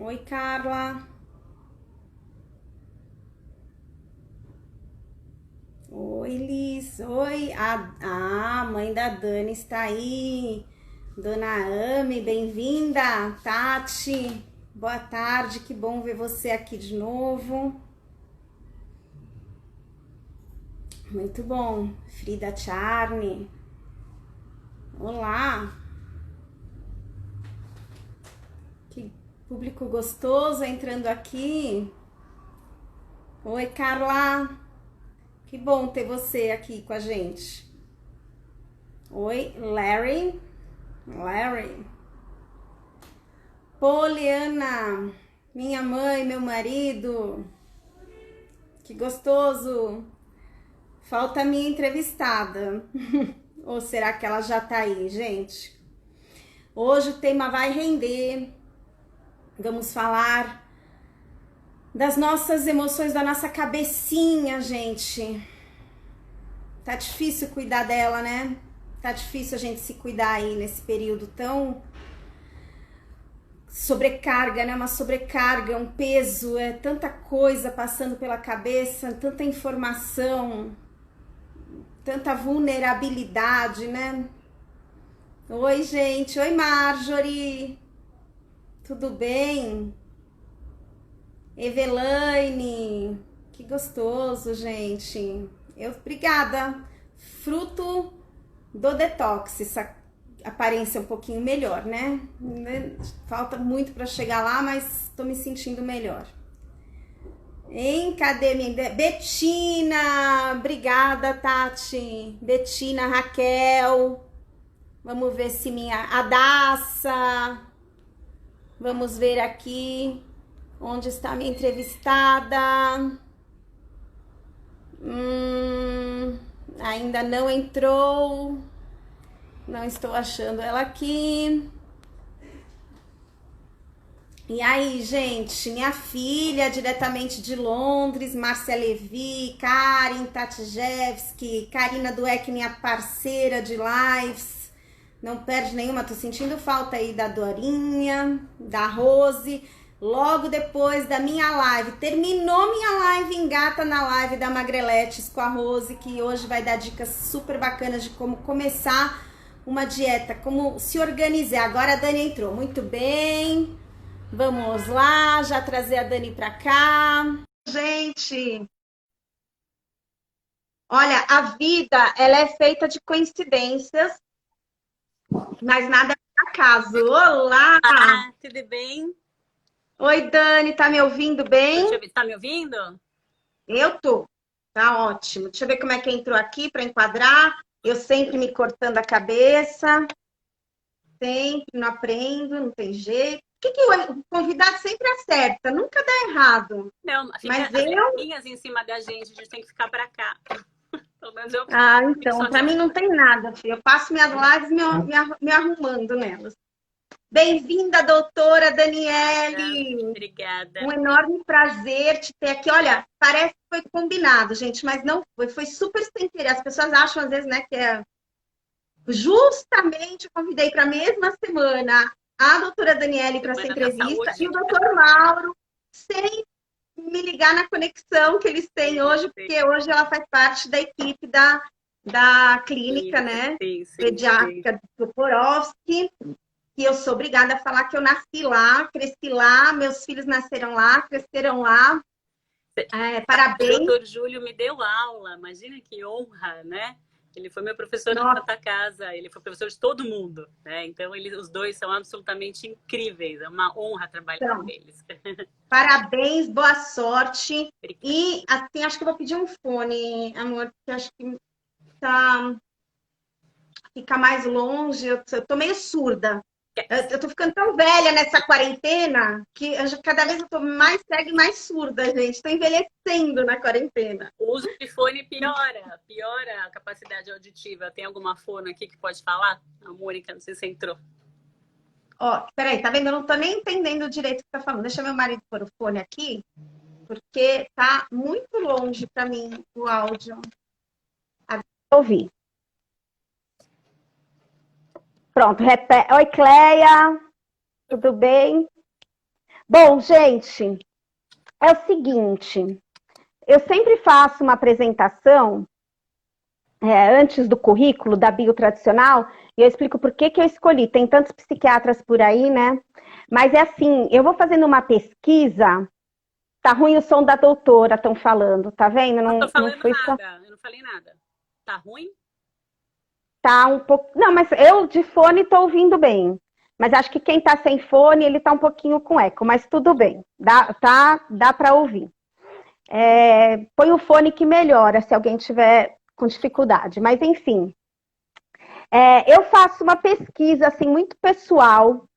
Oi, Carla. Oi, Liz. Oi. A mãe da Dani está aí. Dona Ame, bem-vinda. Tati, boa tarde. Que bom ver você aqui de novo. Muito bom. Frida Charne. Olá. Que público gostoso entrando aqui. Oi, Carla. Que bom ter você aqui com a gente. Oi, Larry. Larry. Poliana, minha mãe, meu marido. Que gostoso. Falta a minha entrevistada. Ou será que ela já tá aí, gente? Hoje o tema vai render. Vamos falar das nossas emoções, da nossa cabecinha, gente. Tá difícil cuidar dela, né? Tá difícil a gente se cuidar aí nesse período tão sobrecarga, né? Uma sobrecarga, um peso, é tanta coisa passando pela cabeça, tanta informação, tanta vulnerabilidade, né? Oi, gente. Oi, Marjorie. Tudo bem? Evelaine. Que gostoso, gente. Obrigada. Fruto do detox, essa aparência um pouquinho melhor, né? Falta muito para chegar lá, mas tô me sentindo melhor. Hein? Cadê minha... Betina! Obrigada, Tati. Betina, Raquel. Vamos ver se minha... Adassa. Vamos ver aqui onde está minha entrevistada. Ainda não entrou. Não estou achando ela aqui. E aí, gente, minha filha, diretamente de Londres, Márcia Levi, Karin Tatjevski, Karina Dueck, minha parceira de lives. Não perde nenhuma, tô sentindo falta aí da Dorinha, da Rose. Logo depois da minha live, terminou minha live, engata na live da Magreletes com a Rose, que hoje vai dar dicas super bacanas de como começar uma dieta, como se organizar. Agora a Dani entrou, muito bem. Vamos lá, já trazer a Dani para cá. Gente, olha, a vida, ela é feita de coincidências, mas nada é por acaso. Olá! Ah, tudo bem? Oi, Dani, tá me ouvindo bem? Tá me ouvindo? Eu tô. Tá ótimo. Deixa eu ver como é que entrou aqui para enquadrar. Eu sempre me cortando a cabeça, sempre não aprendo, não tem jeito. O convidado sempre acerta, nunca dá errado. Não, fica Mas as eu letrinhas em cima da gente, a gente tem que ficar pra cá. Pelo menos eu fico então, só para de mim não olho. tem nada, filho. Eu passo minhas lives me arrumando nelas. Bem-vinda, doutora Daniele! Obrigada. Um enorme prazer te ter aqui. Olha, parece que foi combinado, gente, mas não foi. Foi super sem querer. As pessoas acham, às vezes, né, que é... Justamente convidei para a mesma semana a doutora Daniele para essa Semana da entrevista e Saúde. o doutor Mauro, sem me ligar na conexão que eles têm Sim, hoje, porque hoje ela faz parte da equipe da clínica, né, sim. pediátrica do Porovski, e eu sou obrigada a falar que eu nasci lá, cresci lá, meus filhos nasceram lá, cresceram lá. O Parabéns. doutor Júlio me deu aula, imagina que honra, né? Ele foi meu professor na Nossa, Santa Casa, ele foi professor de todo mundo, né? Então, os dois são absolutamente incríveis, é uma honra trabalhar com então, eles. parabéns, boa sorte. Obrigada. E assim, acho que eu vou pedir um fone, amor, porque acho que tá, fica mais longe. Eu tô meio surda. Eu tô ficando tão velha nessa quarentena que cada vez eu tô mais cega e mais surda, gente. Tô envelhecendo na quarentena. O uso de fone piora a capacidade auditiva. Tem alguma fono aqui que pode falar? A Mônica, não sei se entrou. Ó, peraí, tá vendo? Eu não tô nem entendendo direito o que tá falando. Deixa meu marido pôr o fone aqui, porque tá muito longe para mim o áudio. Agora eu ouvi. Pronto, repete. Oi, Cleia. Tudo bem? Bom, gente, é o seguinte, eu sempre faço uma apresentação antes do currículo da bio tradicional e eu explico por que que eu escolhi. Tem tantos psiquiatras por aí, né? Mas é assim, eu vou fazendo uma pesquisa. Tá ruim o som da doutora, estão falando, tá vendo? Não tô Não falando foi só. nada, eu não falei nada. Tá ruim? Tá um pouco. Não, mas eu de fone tô ouvindo bem. Mas acho que quem tá sem fone, ele tá um pouquinho com eco, mas tudo bem. Dá para ouvir. Põe o fone que melhora se alguém tiver com dificuldade. Mas enfim, eu faço uma pesquisa assim muito pessoal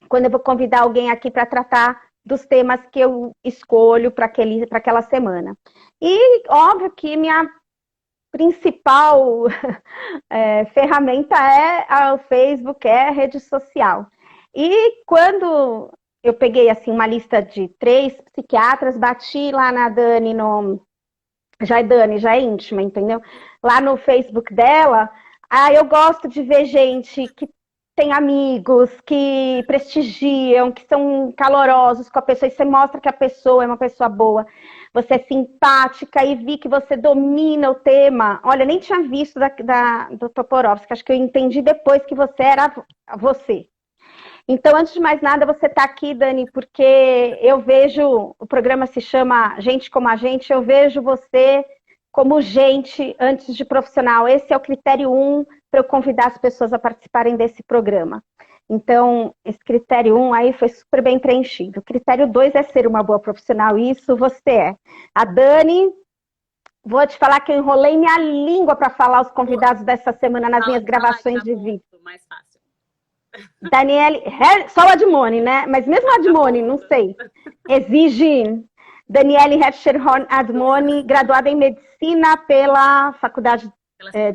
quando eu vou convidar alguém aqui para tratar dos temas que eu escolho para aquela semana. E óbvio que minha principal ferramenta é o Facebook, é a rede social. E quando eu peguei assim uma lista de 3 psiquiatras, bati lá na Dani já é íntima, entendeu? Lá no Facebook dela, eu gosto de ver gente que tem amigos, que prestigiam, que são calorosos com a pessoa, e você mostra que a pessoa é uma pessoa boa, você é simpática, e vi que você domina o tema. Olha, nem tinha visto do Toporowski, acho que eu entendi depois que você era você. Então, antes de mais nada, você está aqui, Dani, porque eu vejo, o programa se chama Gente como a Gente, eu vejo você como gente antes de profissional. Esse é o critério 1 para eu convidar as pessoas a participarem desse programa. Então, esse critério 1 aí foi super bem preenchido. O critério 2 é ser uma boa profissional, e isso você é. A Dani, vou te falar que eu enrolei minha língua para falar os convidados dessa semana nas minhas gravações de vídeo. Mais fácil. Daniele, só o Admone, né? Mas mesmo o Admone, não sei. Exige Daniele Hefscherhorn Admone, graduada em Medicina pela Faculdade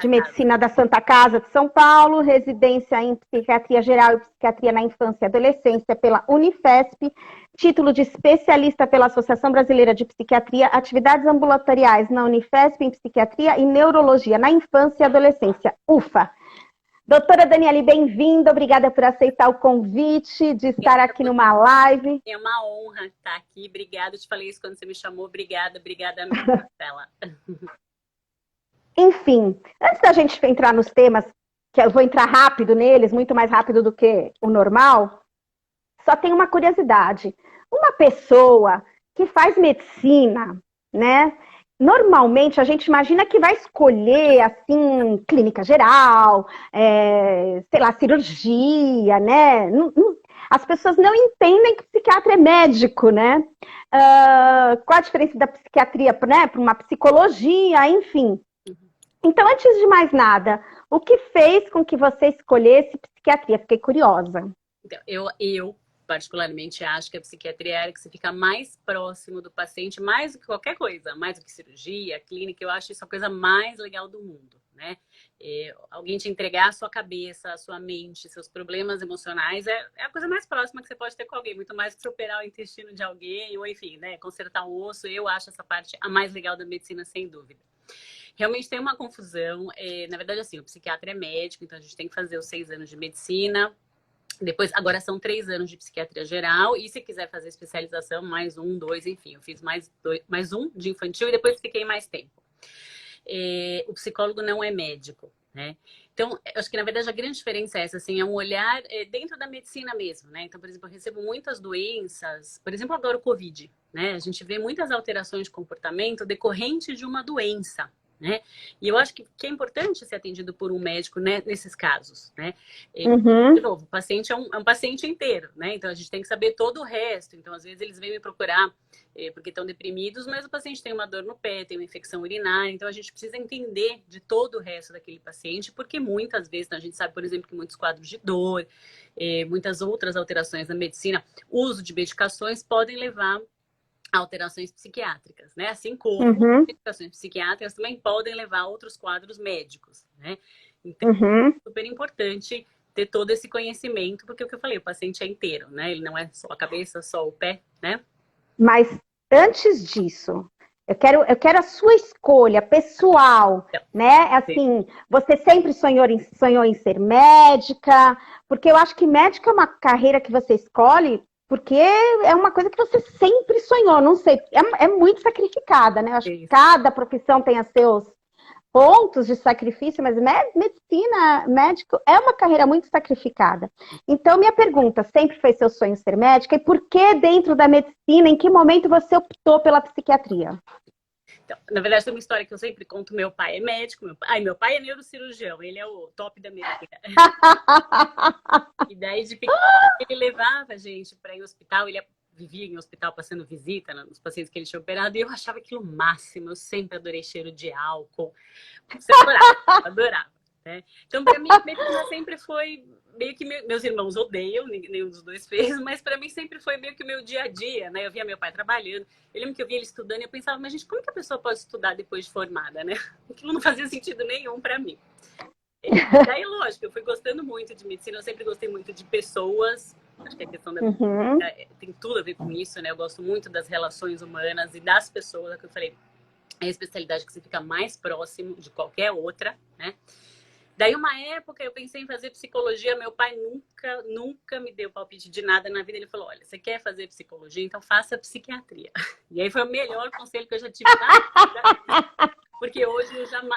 de Medicina da Santa Casa de São Paulo, residência em Psiquiatria Geral e Psiquiatria na Infância e Adolescência pela Unifesp, título de especialista pela Associação Brasileira de Psiquiatria, atividades ambulatoriais na Unifesp em Psiquiatria e Neurologia na Infância e Adolescência, UFA. Doutora Daniele, bem-vinda, obrigada por aceitar o convite de estar aqui numa live. É uma honra estar aqui, obrigada, eu te falei isso quando você me chamou, obrigada Marcela. Enfim, antes da gente entrar nos temas, que eu vou entrar rápido neles, muito mais rápido do que o normal, só tem uma curiosidade. Uma pessoa que faz medicina, né? Normalmente a gente imagina que vai escolher assim clínica geral, sei lá, cirurgia, né? As pessoas não entendem que psiquiatra é médico, né? Qual a diferença da psiquiatria, né, para uma psicologia, enfim. Então, antes de mais nada, o que fez com que você escolhesse psiquiatria? Fiquei curiosa. Então, eu particularmente acho que a psiquiatria é a área que você fica mais próximo do paciente, mais do que qualquer coisa, mais do que cirurgia, clínica, eu acho isso a coisa mais legal do mundo, né? Alguém te entregar a sua cabeça, a sua mente, seus problemas emocionais, é a coisa mais próxima que você pode ter com alguém, muito mais que você operar o intestino de alguém, ou enfim, né, consertar um osso, eu acho essa parte a mais legal da medicina, sem dúvida. Realmente tem uma confusão, na verdade assim, o psiquiatra é médico, então a gente tem que fazer os 6 anos de medicina. Depois, agora são 3 anos de psiquiatria geral, e se quiser fazer especialização, mais 1, 2, enfim, eu fiz mais 1 de infantil e depois fiquei mais tempo. O psicólogo não é médico, né? Então, eu acho que na verdade a grande diferença é essa, assim, é um olhar dentro da medicina mesmo, né? Então, por exemplo, eu recebo muitas doenças, por exemplo, agora o Covid, né? A gente vê muitas alterações de comportamento decorrentes de uma doença, né? E eu acho que é importante ser atendido por um médico, né, nesses casos, né? De novo, o paciente é um paciente inteiro, né? Então a gente tem que saber todo o resto. Então, às vezes, eles vêm me procurar porque estão deprimidos, mas o paciente tem uma dor no pé, tem uma infecção urinária, então a gente precisa entender de todo o resto daquele paciente, porque muitas vezes, a gente sabe, por exemplo, que muitos quadros de dor, muitas outras alterações na medicina, uso de medicações podem levar alterações psiquiátricas, né? Assim como medicações psiquiátricas também podem levar a outros quadros médicos, né? Então, é super importante ter todo esse conhecimento, porque é o que eu falei, o paciente é inteiro, né? Ele não é só a cabeça, só o pé, né? Mas antes disso, eu quero a sua escolha pessoal, né? Assim, você sempre sonhou em ser médica, porque eu acho que médica é uma carreira que você escolhe Porque é uma coisa que você sempre sonhou, não sei, é muito sacrificada, né? Eu acho que Isso. cada profissão tem os seus pontos de sacrifício, mas medicina, médico, é uma carreira muito sacrificada. Então, minha pergunta, sempre foi seu sonho ser médica? E por que dentro da medicina, em que momento você optou pela psiquiatria? Então, na verdade, tem uma história que eu sempre conto. Meu pai é médico, meu pai é neurocirurgião, ele é o top da medicina. E daí, de pequeno, ele levava a gente para ir ao hospital, vivia em hospital passando visita nos pacientes que ele tinha operado, e eu achava aquilo o máximo. Eu sempre adorei cheiro de álcool. Você adorava, né? Então, para mim, medicina sempre foi meio que meus irmãos odeiam, nenhum dos dois fez, mas para mim sempre foi meio que o meu dia a dia, né? Eu via meu pai trabalhando, eu lembro que eu via ele estudando e eu pensava, mas gente, como que a pessoa pode estudar depois de formada, né? Aquilo não fazia sentido nenhum para mim. E daí, lógico, eu fui gostando muito de medicina, eu sempre gostei muito de pessoas. Acho que a questão da tem tudo a ver com isso, né? Eu gosto muito das relações humanas e das pessoas, é o que eu falei, é a especialidade que você fica mais próximo de qualquer outra, né? Daí, uma época, eu pensei em fazer psicologia. Meu pai nunca me deu palpite de nada na vida. Ele falou, olha, você quer fazer psicologia? Então faça psiquiatria. E aí foi o melhor conselho que eu já tive na vida. Porque hoje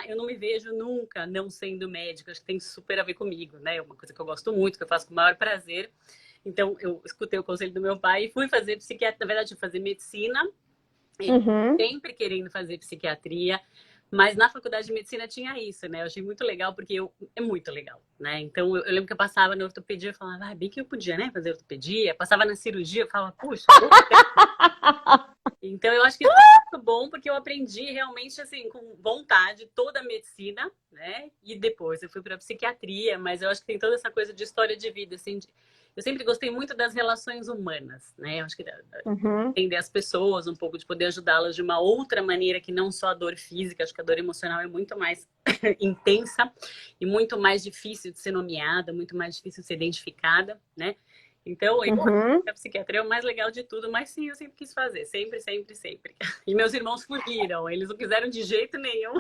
eu não me vejo nunca não sendo médica. Acho que tem super a ver comigo, né? É uma coisa que eu gosto muito, que eu faço com o maior prazer. Então, eu escutei o conselho do meu pai e fui fazer psiquiatria. Na verdade, eu fui fazer medicina. Sempre querendo fazer psiquiatria. Mas na faculdade de medicina tinha isso, né? Eu achei muito legal, porque é muito legal, né? Então, eu lembro que eu passava na ortopedia e falava, bem que eu podia, né? Fazer ortopedia. Passava na cirurgia, eu falava, puxa. Então, eu acho que isso é muito bom, porque eu aprendi realmente, assim, com vontade, toda a medicina, né? E depois eu fui para psiquiatria, mas eu acho que tem toda essa coisa de história de vida, assim. Eu sempre gostei muito das relações humanas, né? Eu acho que entender as pessoas um pouco, de poder ajudá-las de uma outra maneira que não só a dor física. Acho que a dor emocional é muito mais intensa e muito mais difícil de ser nomeada, muito mais difícil de ser identificada, né? Então, a psiquiatria é o mais legal de tudo, mas sim, eu sempre quis fazer, sempre, sempre, sempre. E meus irmãos fugiram, eles não quiseram de jeito nenhum.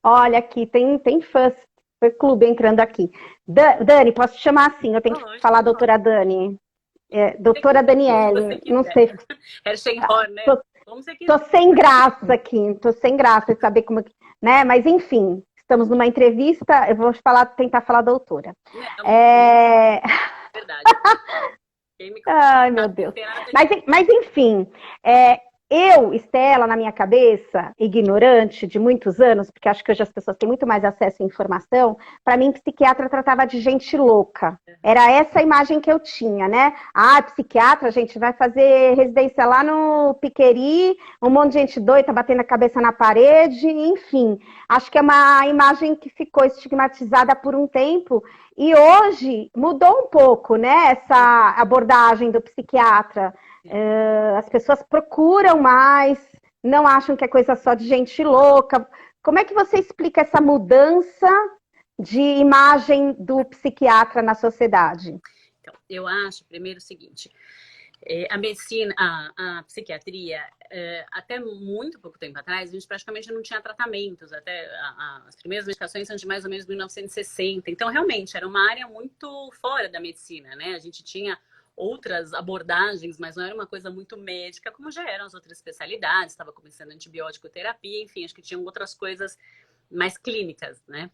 Olha aqui, tem fãs, clube entrando aqui. Dani, posso te chamar assim? Eu tenho que falar doutora Dani. Doutora Daniele, não sei. né? Tô sem graça aqui, tô sem graça de saber como, né? Mas enfim, estamos numa entrevista, eu vou tentar falar doutora. Verdade. Ai, meu Deus. Mas enfim, Estela, na minha cabeça, ignorante de muitos anos, porque acho que hoje as pessoas têm muito mais acesso à informação, para mim, psiquiatra tratava de gente louca. Era essa a imagem que eu tinha, né? Psiquiatra, a gente vai fazer residência lá no Piqueri, um monte de gente doida, batendo a cabeça na parede, enfim. Acho que é uma imagem que ficou estigmatizada por um tempo, e hoje mudou um pouco, né? Essa abordagem do psiquiatra. As pessoas procuram mais, não acham que é coisa só de gente louca. Como é que você explica essa mudança de imagem do psiquiatra na sociedade? Então, eu acho, primeiro, o seguinte: a medicina, a psiquiatria, até muito pouco tempo atrás, a gente praticamente não tinha tratamentos. Até as primeiras medicações são de mais ou menos 1960. Então, realmente, era uma área muito fora da medicina, né? A gente tinha outras abordagens, mas não era uma coisa muito médica, como já eram as outras especialidades. Estava começando a antibiótico terapia, enfim, acho que tinham outras coisas mais clínicas, né?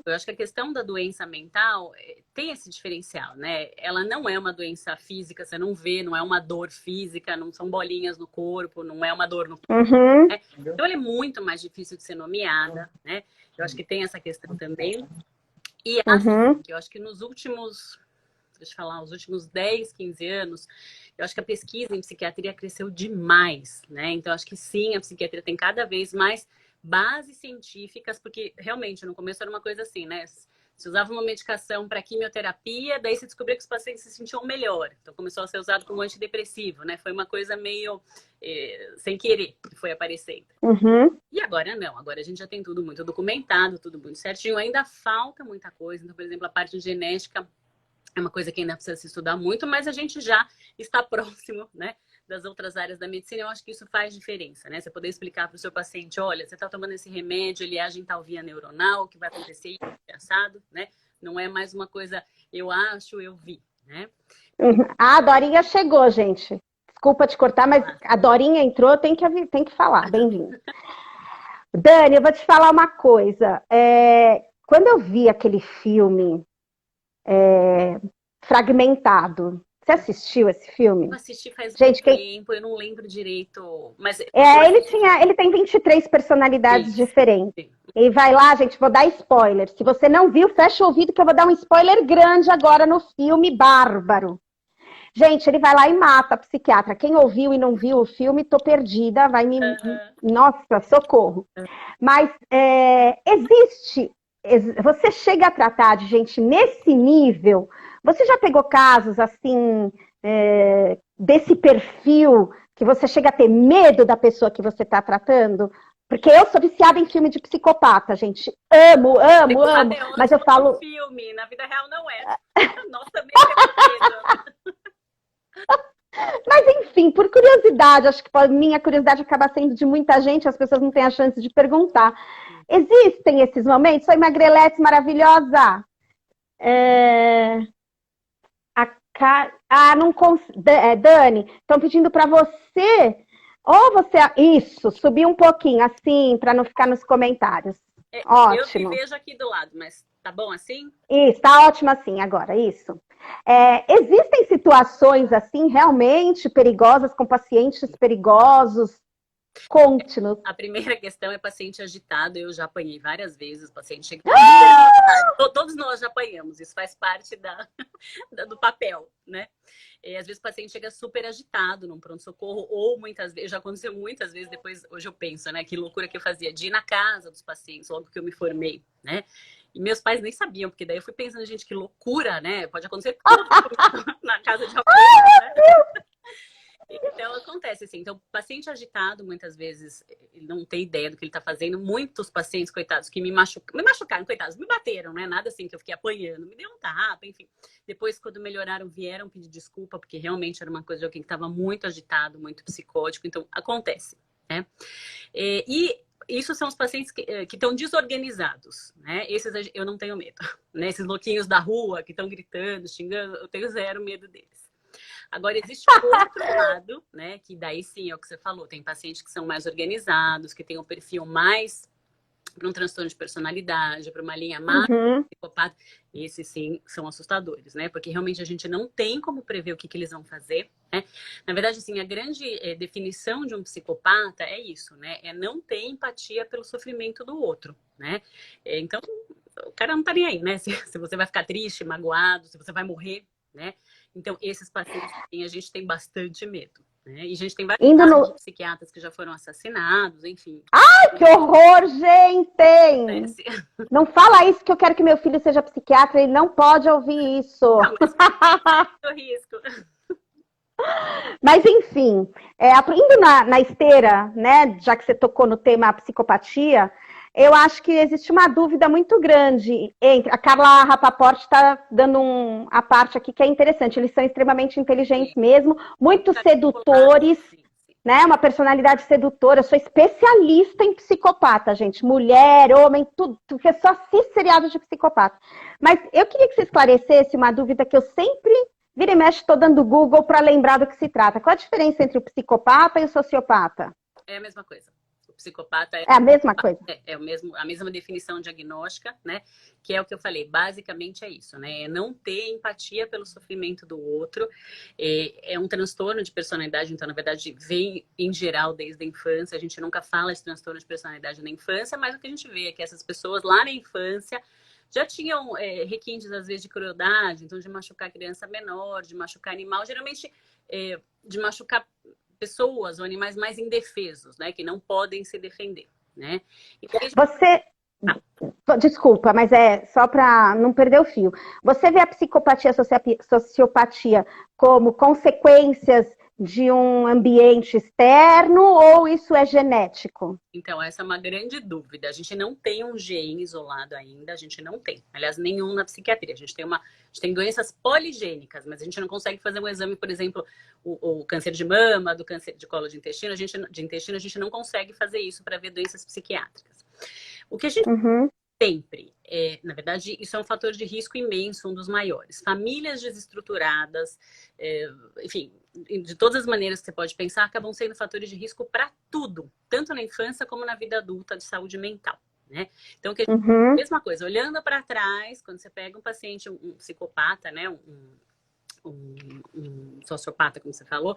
Eu acho que a questão da doença mental tem esse diferencial, né? Ela não é uma doença física, você não vê, não é uma dor física, não são bolinhas no corpo, não é uma dor no corpo, né? Então, ela é muito mais difícil de ser nomeada, né? Eu acho que tem essa questão também. E eu acho que nos últimos, deixa eu falar, os últimos 10, 15 anos, eu acho que a pesquisa em psiquiatria cresceu demais, né? Então, acho que sim, a psiquiatria tem cada vez mais bases científicas, porque realmente no começo era uma coisa assim, né? Se usava uma medicação para quimioterapia, daí se descobriu que os pacientes se sentiam melhor. Então começou a ser usado como antidepressivo, né? Foi uma coisa meio sem querer que foi aparecendo. E agora não, agora a gente já tem tudo muito documentado, tudo muito certinho. Ainda falta muita coisa. Então, por exemplo, a parte genética é uma coisa que ainda precisa se estudar muito, mas a gente já está próximo, né, das outras áreas da medicina. Eu acho que isso faz diferença, né? Você poder explicar para o seu paciente, olha, você está tomando esse remédio, ele age em tal via neuronal, o que vai acontecer isso, assado, né? Não é mais uma coisa, eu acho, eu vi, né? A Dorinha chegou, gente. Desculpa te cortar, mas a Dorinha entrou, tem que falar. Bem-vinda. Dani, eu vou te falar uma coisa. Quando eu vi aquele filme Fragmentado, você assistiu esse filme? Eu assisti faz gente, muito tempo, eu não lembro direito. Mas ele tem 23 personalidades diferentes. Sim. E vai lá, gente, vou dar spoiler. Se você não viu, fecha o ouvido que eu vou dar um spoiler grande agora no filme Bárbaro. Gente, ele vai lá e mata a psiquiatra. Quem ouviu e não viu o filme, tô perdida, vai me... Nossa, socorro. Mas existe... Você chega a tratar de gente nesse nível... Você já pegou casos, assim, desse perfil, que você chega a ter medo da pessoa que você está tratando? Porque eu sou viciada em filme de psicopata, gente. Amo. Mas eu falo... filme, na vida real não é. Nós também temos medo. Mas, enfim, por curiosidade, acho que a minha curiosidade acaba sendo de muita gente, as pessoas não têm a chance de perguntar. Existem esses momentos? Oi, Magrelete maravilhosa! Dani, estão pedindo para você... Isso, subir um pouquinho, assim, para não ficar nos comentários. Ótimo. Eu te vejo aqui do lado, mas tá bom assim? Isso, tá ótimo assim agora, isso. Existem situações, assim, realmente perigosas, com pacientes perigosos? Conte-nos. A primeira questão é paciente agitado. Eu já apanhei várias vezes. Paciente chega... Todos nós já apanhamos. Isso faz parte do papel, né? E, às vezes o paciente chega super agitado num pronto-socorro, ou muitas vezes, já aconteceu muitas vezes, depois, hoje eu penso, né? Que loucura que eu fazia de ir na casa dos pacientes, logo que eu me formei, né? E meus pais nem sabiam, porque daí eu fui pensando, gente, que loucura, né? Pode acontecer tudo na casa de alguém, né? Então, acontece assim. Então, o paciente agitado, muitas vezes, ele não tem ideia do que ele está fazendo. Muitos pacientes, coitados, que me machucaram, coitados, me bateram, né? Nada assim que eu fiquei apanhando, me deu um tapa, enfim. Depois, quando melhoraram, vieram pedir desculpa, porque realmente era uma coisa de alguém que estava muito agitado, muito psicótico. Então, acontece, né? E isso são os pacientes que estão desorganizados, né? Esses eu não tenho medo, né? Esses louquinhos da rua que estão gritando, xingando, eu tenho zero medo deles. Agora, existe um outro lado, né? Que daí sim é o que você falou. Tem pacientes que são mais organizados, que têm um perfil mais para um transtorno de personalidade, para uma linha mais psicopata. Esses sim são assustadores, né? Porque realmente a gente não tem como prever o que eles vão fazer, né? Na verdade, assim, a grande definição de um psicopata é isso, né? É não ter empatia pelo sofrimento do outro, né? Então, o cara não tá nem aí, né? Se você vai ficar triste, magoado, se você vai morrer, né? Então, esses pacientes, a gente tem bastante medo, né? E a gente tem vários casos de psiquiatras que já foram assassinados, enfim. Ai, que horror, gente! Não fala isso que eu quero que meu filho seja psiquiatra, ele não pode ouvir isso. Não, mas eu risco. Mas, enfim, indo na esteira, né, já que você tocou no tema psicopatia, eu acho que existe uma dúvida muito grande entre... A Carla Rapaport está dando a parte aqui que é interessante. Eles são extremamente inteligentes mesmo, muito sedutores, né? Uma personalidade sedutora. Eu sou especialista em psicopata, gente. Mulher, homem, tudo. Porque eu só assisto seriados de psicopata. Mas eu queria que você esclarecesse uma dúvida que eu sempre... Vira e mexe, estou dando Google para lembrar do que se trata. Qual a diferença entre o psicopata e o sociopata? É a mesma coisa. O psicopata é a mesma coisa. A mesma definição diagnóstica, né? Que é o que eu falei. Basicamente é isso, né? É não ter empatia pelo sofrimento do outro. É um transtorno de personalidade, então, na verdade, vem em geral desde a infância. A gente nunca fala de transtorno de personalidade na infância, mas o que a gente vê é que essas pessoas lá na infância já tinham requintes, às vezes, de crueldade, então de machucar criança menor, de machucar animal, geralmente de machucar pessoas ou animais mais indefesos, né, que não podem se defender, né? Então, você... Desculpa, mas só para não perder o fio. Você vê a psicopatia, a sociopatia como consequências de um ambiente externo ou isso é genético? Então, essa é uma grande dúvida. A gente não tem um gene isolado ainda, a gente não tem. Aliás, nenhum na psiquiatria. A gente tem doenças poligênicas, mas a gente não consegue fazer um exame, por exemplo, o câncer de mama, do câncer de colo de intestino, a gente não consegue fazer isso para ver doenças psiquiátricas. O que a gente sempre. Na verdade, isso é um fator de risco imenso, um dos maiores. Famílias desestruturadas, enfim, de todas as maneiras que você pode pensar, acabam sendo fatores de risco para tudo, tanto na infância como na vida adulta de saúde mental, né? Então, mesma coisa, olhando para trás, quando você pega um paciente, um psicopata, né, um sociopata, como você falou,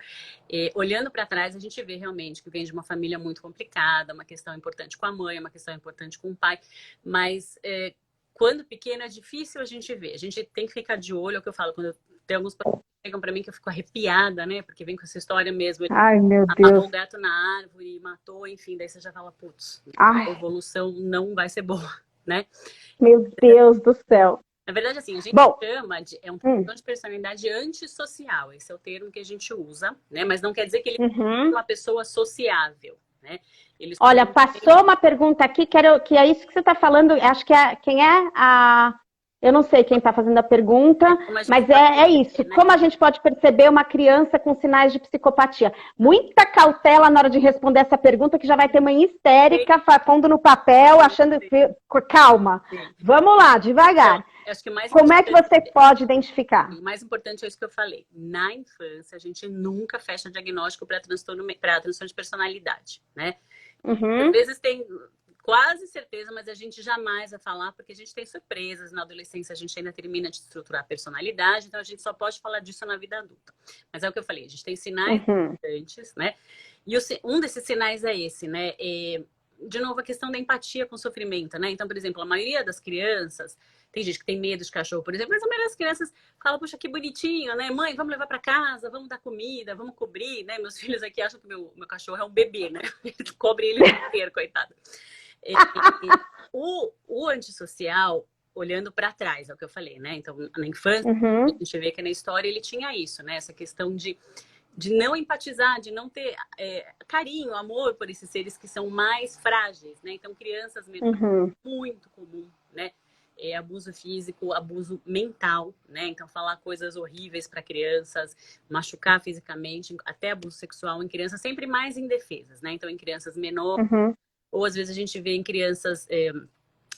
olhando para trás, a gente vê realmente que vem de uma família muito complicada, uma questão importante com a mãe, uma questão importante com o pai, mas quando pequeno é difícil a gente ver. A gente tem que ficar de olho, é o que eu falo, quando tem alguns pacientes que chegam para mim que eu fico arrepiada, né? Porque vem com essa história mesmo. Ai, meu Deus. Apagou o gato na árvore, matou, enfim, daí você já fala, putz, a evolução não vai ser boa, né? Meu Deus do céu. Na verdade, assim, a gente chama de um transtorno de personalidade antissocial. Esse é o termo que a gente usa, né? Mas não quer dizer que ele é uma pessoa sociável, né? Olha, passou uma pergunta aqui, que é isso que você está falando. Acho que quem é a... Eu não sei quem está fazendo a pergunta, mas é isso. Né? Como a gente pode perceber uma criança com sinais de psicopatia? Muita cautela na hora de responder essa pergunta, que já vai ter mãe histérica, pondo no papel, achando que... Calma. Vamos lá, devagar. Acho que como é que você pode identificar? O mais importante é isso que eu falei. Na infância, a gente nunca fecha diagnóstico para transtorno de personalidade, né? Às vezes tem quase certeza, mas a gente jamais vai falar, porque a gente tem surpresas. Na adolescência, a gente ainda termina de estruturar a personalidade, então a gente só pode falar disso na vida adulta. Mas é o que eu falei, a gente tem sinais importantes, né? E um desses sinais é esse, né? De novo, a questão da empatia com o sofrimento, né? Então, por exemplo, a maioria das crianças, tem gente que tem medo de cachorro, por exemplo, mas a maioria das crianças fala, poxa, que bonitinho, né? Mãe, vamos levar para casa, vamos dar comida, vamos cobrir, né? Meus filhos aqui acham que meu cachorro é um bebê, né? Cobre ele inteiro, coitado. O antissocial, olhando para trás, é o que eu falei, né? Então, na infância, a gente vê que na história ele tinha isso, né? Essa questão de não empatizar, de não ter carinho, amor por esses seres que são mais frágeis, né? Então, crianças mesmo, muito comum, né? Abuso físico, abuso mental, né? Então, falar coisas horríveis para crianças, machucar fisicamente, até abuso sexual em crianças sempre mais indefesas, né? Então, em crianças menores, ou às vezes a gente vê em crianças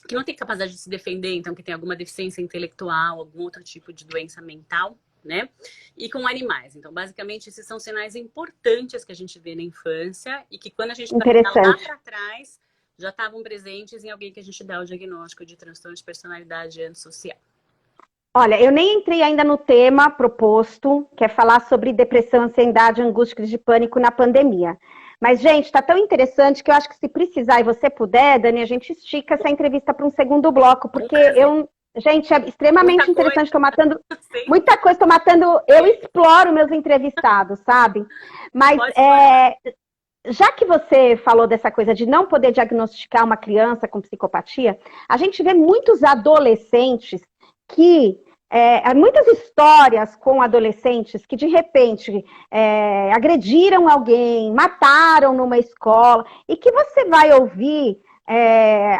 que não têm capacidade de se defender, então que tem alguma deficiência intelectual, algum outro tipo de doença mental, né? E com animais. Então, basicamente, esses são sinais importantes que a gente vê na infância e que quando a gente vai lá para trás, já estavam presentes em alguém que a gente dá o diagnóstico de transtorno de personalidade antissocial. Olha, eu nem entrei ainda no tema proposto, que é falar sobre depressão, ansiedade, angústia, crise de pânico na pandemia. Mas, gente, está tão interessante que eu acho que se precisar e você puder, Dani, a gente estica essa entrevista para um segundo bloco, porque gente, é extremamente interessante, estou matando muita coisa, eu exploro meus entrevistados, sabe? Mas, já que você falou dessa coisa de não poder diagnosticar uma criança com psicopatia, a gente vê muitos adolescentes que... muitas histórias com adolescentes que, de repente, agrediram alguém, mataram numa escola, e que você vai ouvir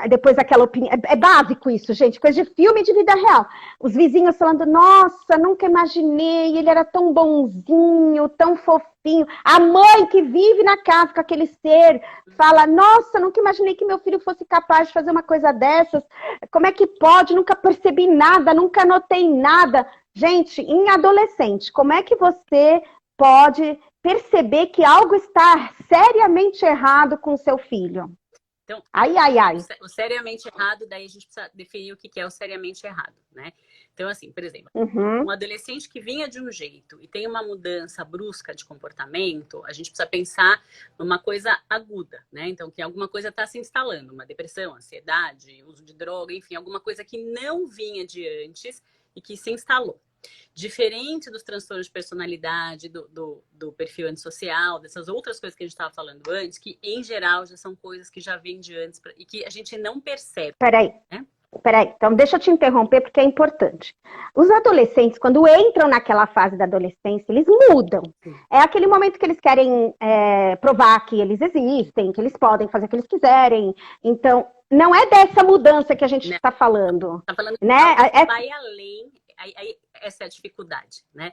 depois daquela opinião. É básico isso, gente, coisa de filme de vida real. Os vizinhos falando, nossa, nunca imaginei, ele era tão bonzinho, tão fofinho. A mãe que vive na casa com aquele ser fala, nossa, nunca imaginei que meu filho fosse capaz de fazer uma coisa dessas. Como é que pode? Nunca percebi nada, nunca notei nada. Gente, em adolescente, como é que você pode perceber que algo está seriamente errado com o seu filho? Então, ai. O seriamente errado, daí a gente precisa definir o que é o seriamente errado, né? Então, assim, por exemplo, um adolescente que vinha de um jeito e tem uma mudança brusca de comportamento, a gente precisa pensar numa coisa aguda, né? Então, que alguma coisa está se instalando, uma depressão, ansiedade, uso de droga, enfim, alguma coisa que não vinha de antes e que se instalou. Diferente dos transtornos de personalidade, do perfil antissocial, dessas outras coisas que a gente estava falando antes, que em geral já são coisas que já vêm de antes e que a gente não percebe. Peraí, né? Então deixa eu te interromper porque é importante. Os adolescentes, quando entram naquela fase da adolescência, eles mudam. É aquele momento que eles querem provar que eles existem, que eles podem fazer o que eles quiserem. Então, não é dessa mudança que a gente está falando. Está falando né? Vai além. Aí, essa é a dificuldade, né?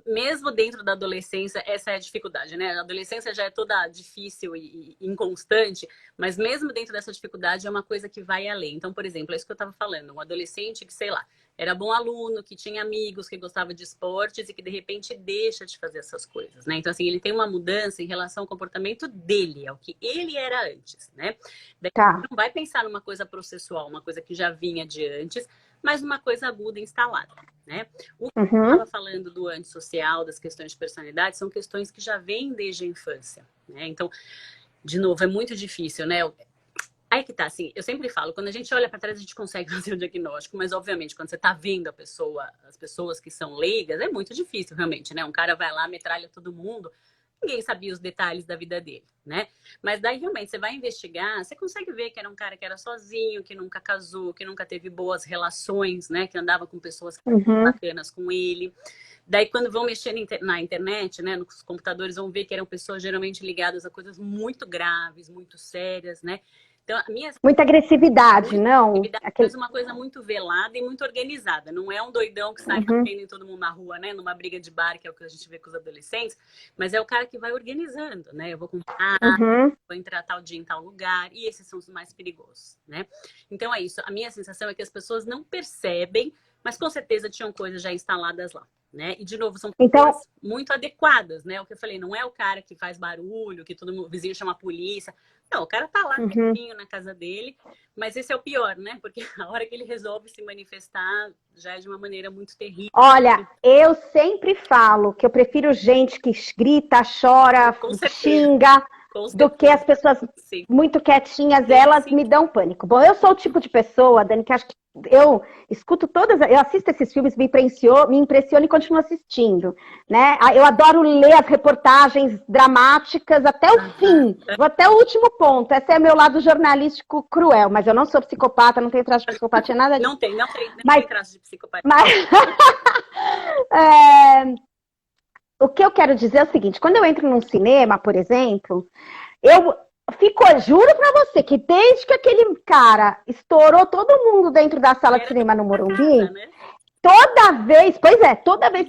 Mesmo dentro da adolescência, essa é a dificuldade, né? A adolescência já é toda difícil e inconstante, mas mesmo dentro dessa dificuldade é uma coisa que vai além. Então, por exemplo, é isso que eu estava falando, um adolescente que, sei lá, era bom aluno, que tinha amigos, que gostava de esportes e que de repente deixa de fazer essas coisas, né? Então, assim, ele tem uma mudança em relação ao comportamento dele, ao que ele era antes, né? Daí não vai pensar numa coisa processual, uma coisa que já vinha de antes, mas uma coisa aguda instalada, né? O que eu estava falando do antissocial, das questões de personalidade, são questões que já vêm desde a infância, né? Então, de novo, é muito difícil, né? Aí que tá, assim, eu sempre falo, quando a gente olha para trás, a gente consegue fazer o diagnóstico, mas obviamente, quando você tá vendo a pessoa, as pessoas que são leigas, é muito difícil, realmente, né? Um cara vai lá, metralha todo mundo, ninguém sabia os detalhes da vida dele, né? Mas daí, realmente, você vai investigar, você consegue ver que era um cara que era sozinho, que nunca casou, que nunca teve boas relações, né? Que andava com pessoas bacanas com ele. Daí, quando vão mexer na internet, né? Nos computadores, vão ver que eram pessoas geralmente ligadas a coisas muito graves, muito sérias, né? Então, muita agressividade, não? Mas uma coisa muito velada e muito organizada. Não é um doidão que sai batendo em todo mundo na rua, né? Numa briga de bar, que é o que a gente vê com os adolescentes. Mas é o cara que vai organizando, né? Eu vou comprar, vou entrar tal dia em tal lugar. E esses são os mais perigosos, né? Então é isso. A minha sensação é que as pessoas não percebem, mas com certeza tinham coisas já instaladas lá, né? E, de novo, são pessoas muito adequadas, né? O que eu falei, não é o cara que faz barulho, que todo mundo, o vizinho chama a polícia. Não, o cara tá lá quietinho na casa dele, mas esse é o pior, né? Porque a hora que ele resolve se manifestar já é de uma maneira muito terrível. Olha, eu sempre falo que eu prefiro gente que grita, chora, xinga, do que as pessoas muito quietinhas, elas me dão pânico. Bom, eu sou o tipo de pessoa, Dani, que acho que eu escuto eu assisto esses filmes, me impressiona e continuo assistindo, né? Eu adoro ler as reportagens dramáticas até o fim, vou até o último ponto. Esse é meu lado jornalístico cruel, mas eu não sou psicopata, não tenho traço de psicopatia, nada disso. Não tem traço de psicopatia. Mas o que eu quero dizer é o seguinte, quando eu entro num cinema, por exemplo, juro pra você que desde que aquele cara estourou todo mundo dentro da sala de cinema no Morumbi, toda vez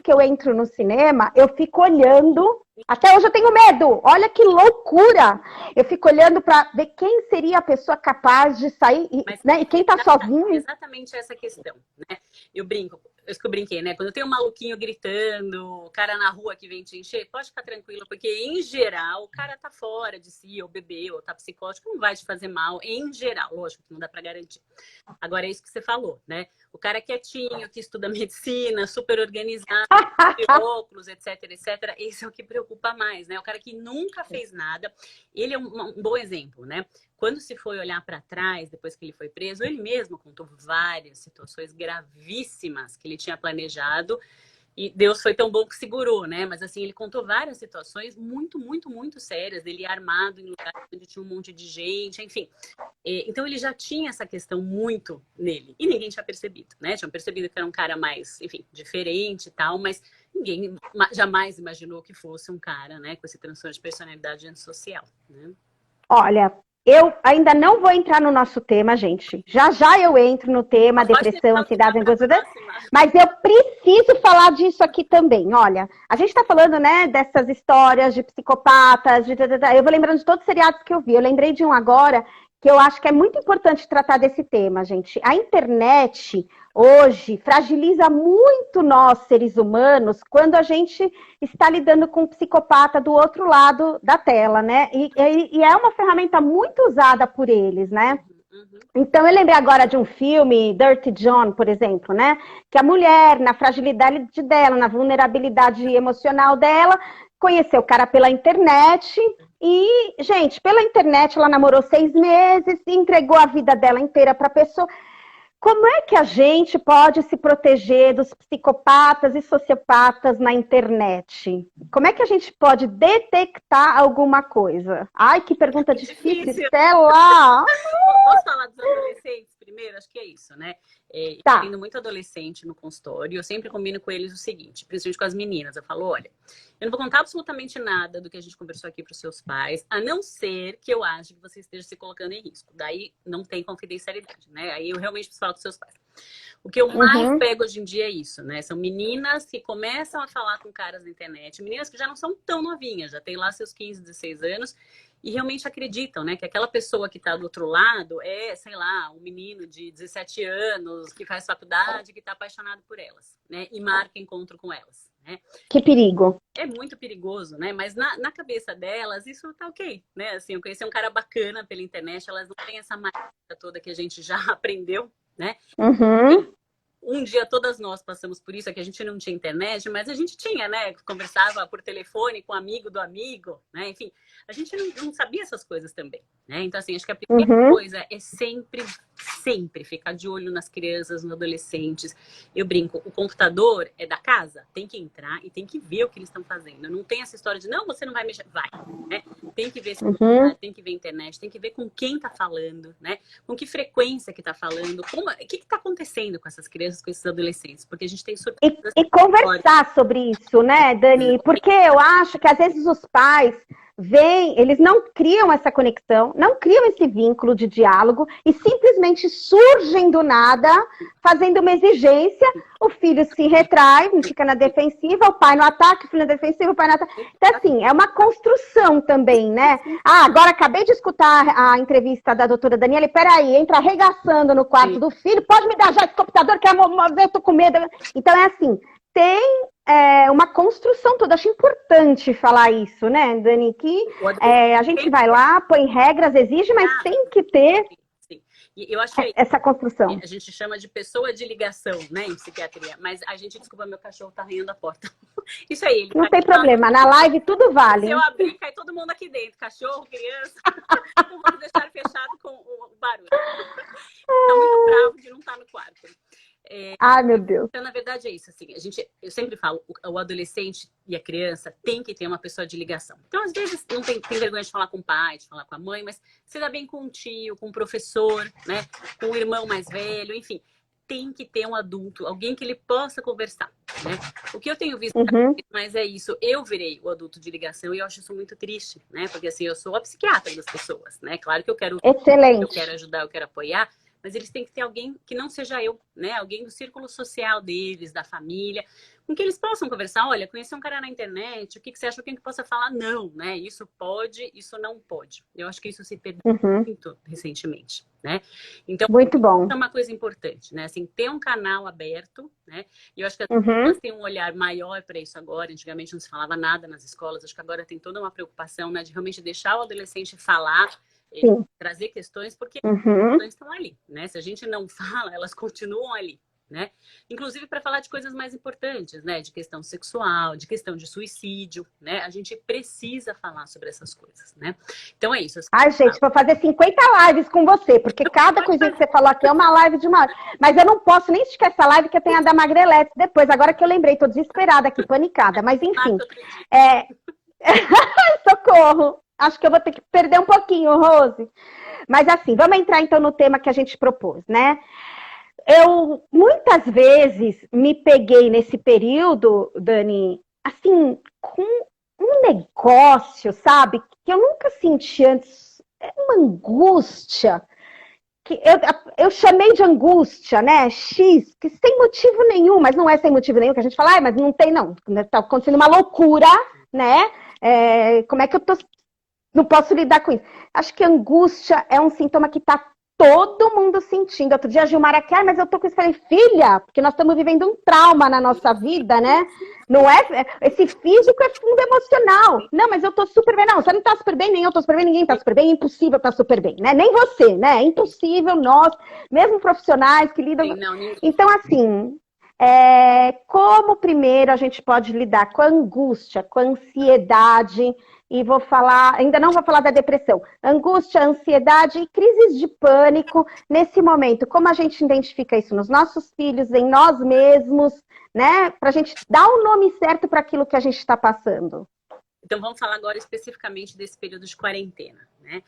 que eu entro no cinema, eu fico olhando, até hoje eu tenho medo, olha que loucura, eu fico olhando pra ver quem seria a pessoa capaz de sair, né, e quem tá sozinho. Exatamente essa questão, né? Eu brinco, isso que eu brinquei, né? Quando eu tenho um maluquinho gritando, o cara na rua que vem te encher, pode ficar tranquilo, porque em geral o cara tá fora de si, ou bebeu, ou tá psicótico, não vai te fazer mal, em geral, lógico que não dá pra garantir. Agora é isso que você falou, né? O cara quietinho, que estuda medicina, super organizado, óculos, etc, etc, esse é o que preocupa mais, né? O cara que nunca fez nada, ele é um bom exemplo, né? Quando se foi olhar para trás, depois que ele foi preso, ele mesmo contou várias situações gravíssimas que ele tinha planejado e Deus foi tão bom que segurou, né? Mas assim, ele contou várias situações muito, muito, muito sérias dele armado em lugares onde tinha um monte de gente, enfim. Então ele já tinha essa questão muito nele e ninguém tinha percebido, né? Tinham percebido que era um cara mais, enfim, diferente e tal, mas ninguém jamais imaginou que fosse um cara, né, com esse transtorno de personalidade antissocial, né? Olha, eu ainda não vou entrar no nosso tema, gente. Já já eu entro no tema depressão, ansiedade, angústia, mas eu preciso falar disso aqui também. Olha, a gente tá falando, né, dessas histórias de psicopatas, eu vou lembrando de todos os seriados que eu vi. Eu lembrei de um agora que eu acho que é muito importante tratar desse tema, gente. A internet hoje fragiliza muito nós, seres humanos, quando a gente está lidando com um psicopata do outro lado da tela, né? E é uma ferramenta muito usada por eles, né? Então, eu lembrei agora de um filme, Dirty John, por exemplo, né? Que a mulher, na fragilidade dela, na vulnerabilidade emocional dela, conheceu o cara pela internet e, gente, pela internet ela namorou 6 meses e entregou a vida dela inteira para a pessoa. Como é que a gente pode se proteger dos psicopatas e sociopatas na internet? Como é que a gente pode detectar alguma coisa? Ai, que pergunta difícil, Stella! Posso falar dos adolescentes primeiro? Acho que é isso, né? Tá. Tendo muito adolescente no consultório, eu sempre combino com eles o seguinte, principalmente com as meninas. Eu falo, olha, eu não vou contar absolutamente nada do que a gente conversou aqui para os seus pais, a não ser que eu ache que você esteja se colocando em risco. Daí não tem confidencialidade, né? Aí eu realmente preciso falar com os seus pais. O que eu mais pego hoje em dia é isso, né? São meninas que começam a falar com caras na internet, meninas que já não são tão novinhas, já têm lá seus 15, 16 anos, e realmente acreditam, né? Que aquela pessoa que está do outro lado é, sei lá, um menino de 17 anos, que faz faculdade, que está apaixonado por elas, né? E marca encontro com elas, né? Que perigo. É muito perigoso, né? Mas na cabeça delas, isso tá ok, né? Assim, eu conheci um cara bacana pela internet, elas não têm essa mágica toda que a gente já aprendeu, né? Um dia todas nós passamos por isso, é que a gente não tinha internet, mas a gente tinha, né? Conversava por telefone com um amigo do amigo, né? Enfim, a gente não sabia essas coisas também, né? Então, assim, acho que a primeira coisa é sempre ficar de olho nas crianças, nos adolescentes. Eu brinco, o computador é da casa, tem que entrar e tem que ver o que eles estão fazendo. Não tem essa história de, não, você não vai mexer. Vai, né? Tem que ver celular, tem que ver internet, tem que ver com quem tá falando, né? Com que frequência que tá falando, o que tá acontecendo com essas crianças, com esses adolescentes, porque a gente tem surpresas. E conversar sobre isso, né, Dani? Porque eu acho que às vezes os pais vêm, eles não criam essa conexão, não criam esse vínculo de diálogo e simplesmente surgem do nada, fazendo uma exigência, o filho se retrai, fica na defensiva, o pai no ataque, o filho na defensiva, o pai no ataque. Então, assim, é uma construção também, né? Ah, agora acabei de escutar a entrevista da doutora Daniela, e peraí, entra arregaçando no quarto do filho, pode me dar já esse computador que eu tô com medo. Então, é assim, tem uma construção toda. Acho importante falar isso, né, Dani? Que a gente vai lá, põe regras, exige, mas tem que ter E eu acho que essa construção. A gente chama de pessoa de ligação, né, em psiquiatria. Mas a gente, desculpa, meu cachorro tá arranhando a porta. Isso aí, ele não tem problema, na live tudo vale. Se eu abrir, cai todo mundo aqui dentro. Cachorro, criança. Não vou deixar fechado com o barulho. Tá muito bravo de não estar no quarto. Ai, meu Deus. Então, na verdade, é isso. Assim, eu sempre falo, o adolescente e a criança tem que ter uma pessoa de ligação. Então, às vezes, não tem vergonha de falar com o pai, de falar com a mãe, mas se dá bem com um tio, com um professor, né? Com um irmão mais velho, enfim. Tem que ter um adulto, alguém que ele possa conversar, né? O que eu tenho visto mais é isso. Eu virei o adulto de ligação e eu acho isso muito triste, né? Porque, assim, eu sou a psiquiatra das pessoas, né? Claro que eu quero... Excelente. Eu quero ajudar, eu quero apoiar, mas eles têm que ter alguém que não seja eu, né? Alguém do círculo social deles, da família, com que eles possam conversar. Olha, conheci um cara na internet, o que você acha? Alguém que possa falar não, né? Isso pode, isso não pode. Eu acho que isso se perdeu muito recentemente, né? Então, muito bom. É uma coisa importante, né? Assim, ter um canal aberto, né? E eu acho que as pessoas têm um olhar maior para isso agora. Antigamente não se falava nada nas escolas. Acho que agora tem toda uma preocupação, né? De realmente deixar o adolescente falar, trazer questões, porque as questões estão ali, né? Se a gente não fala, elas continuam ali, né? Inclusive para falar de coisas mais importantes, né? De questão sexual, de questão de suicídio, né? A gente precisa falar sobre essas coisas, né? Então é isso. Ai, gente, vou fazer 50 lives com você, porque cada coisinha que você falou aqui é uma live de uma hora. Mas eu não posso nem esticar essa live que tem a da Magrelete depois. Agora que eu lembrei, tô desesperada aqui, panicada. Mas enfim. Socorro! Acho que eu vou ter que perder um pouquinho, Rose. Mas assim, vamos entrar então no tema que a gente propôs, né? Eu, muitas vezes, me peguei nesse período, Dani, assim, com um negócio, sabe? Que eu nunca senti antes. É uma angústia. Que eu chamei de angústia, né? X, que sem motivo nenhum, mas não é sem motivo nenhum, que a gente fala, mas não tem, não. Tá acontecendo uma loucura, né? Como é que eu não posso lidar com isso? Acho que angústia é um sintoma que tá todo mundo sentindo. Outro dia a Gilmar aqui, mas eu tô com isso. Falei, filha, porque nós estamos vivendo um trauma na nossa vida, né? Não é? Esse físico é fundo emocional. Não, mas eu tô super bem. Não, você não tá super bem, nem eu tô super bem, ninguém tá super bem. É impossível tá super bem, né? Nem você, né? É impossível, nós, mesmo profissionais que lidam... Então, assim... como primeiro a gente pode lidar com a angústia, com a ansiedade, e vou falar, ainda não vou falar da depressão, angústia, ansiedade e crises de pânico nesse momento, como a gente identifica isso nos nossos filhos, em nós mesmos, né, para a gente dar o nome certo para aquilo que a gente está passando. Então vamos falar agora especificamente desse período de quarentena, né?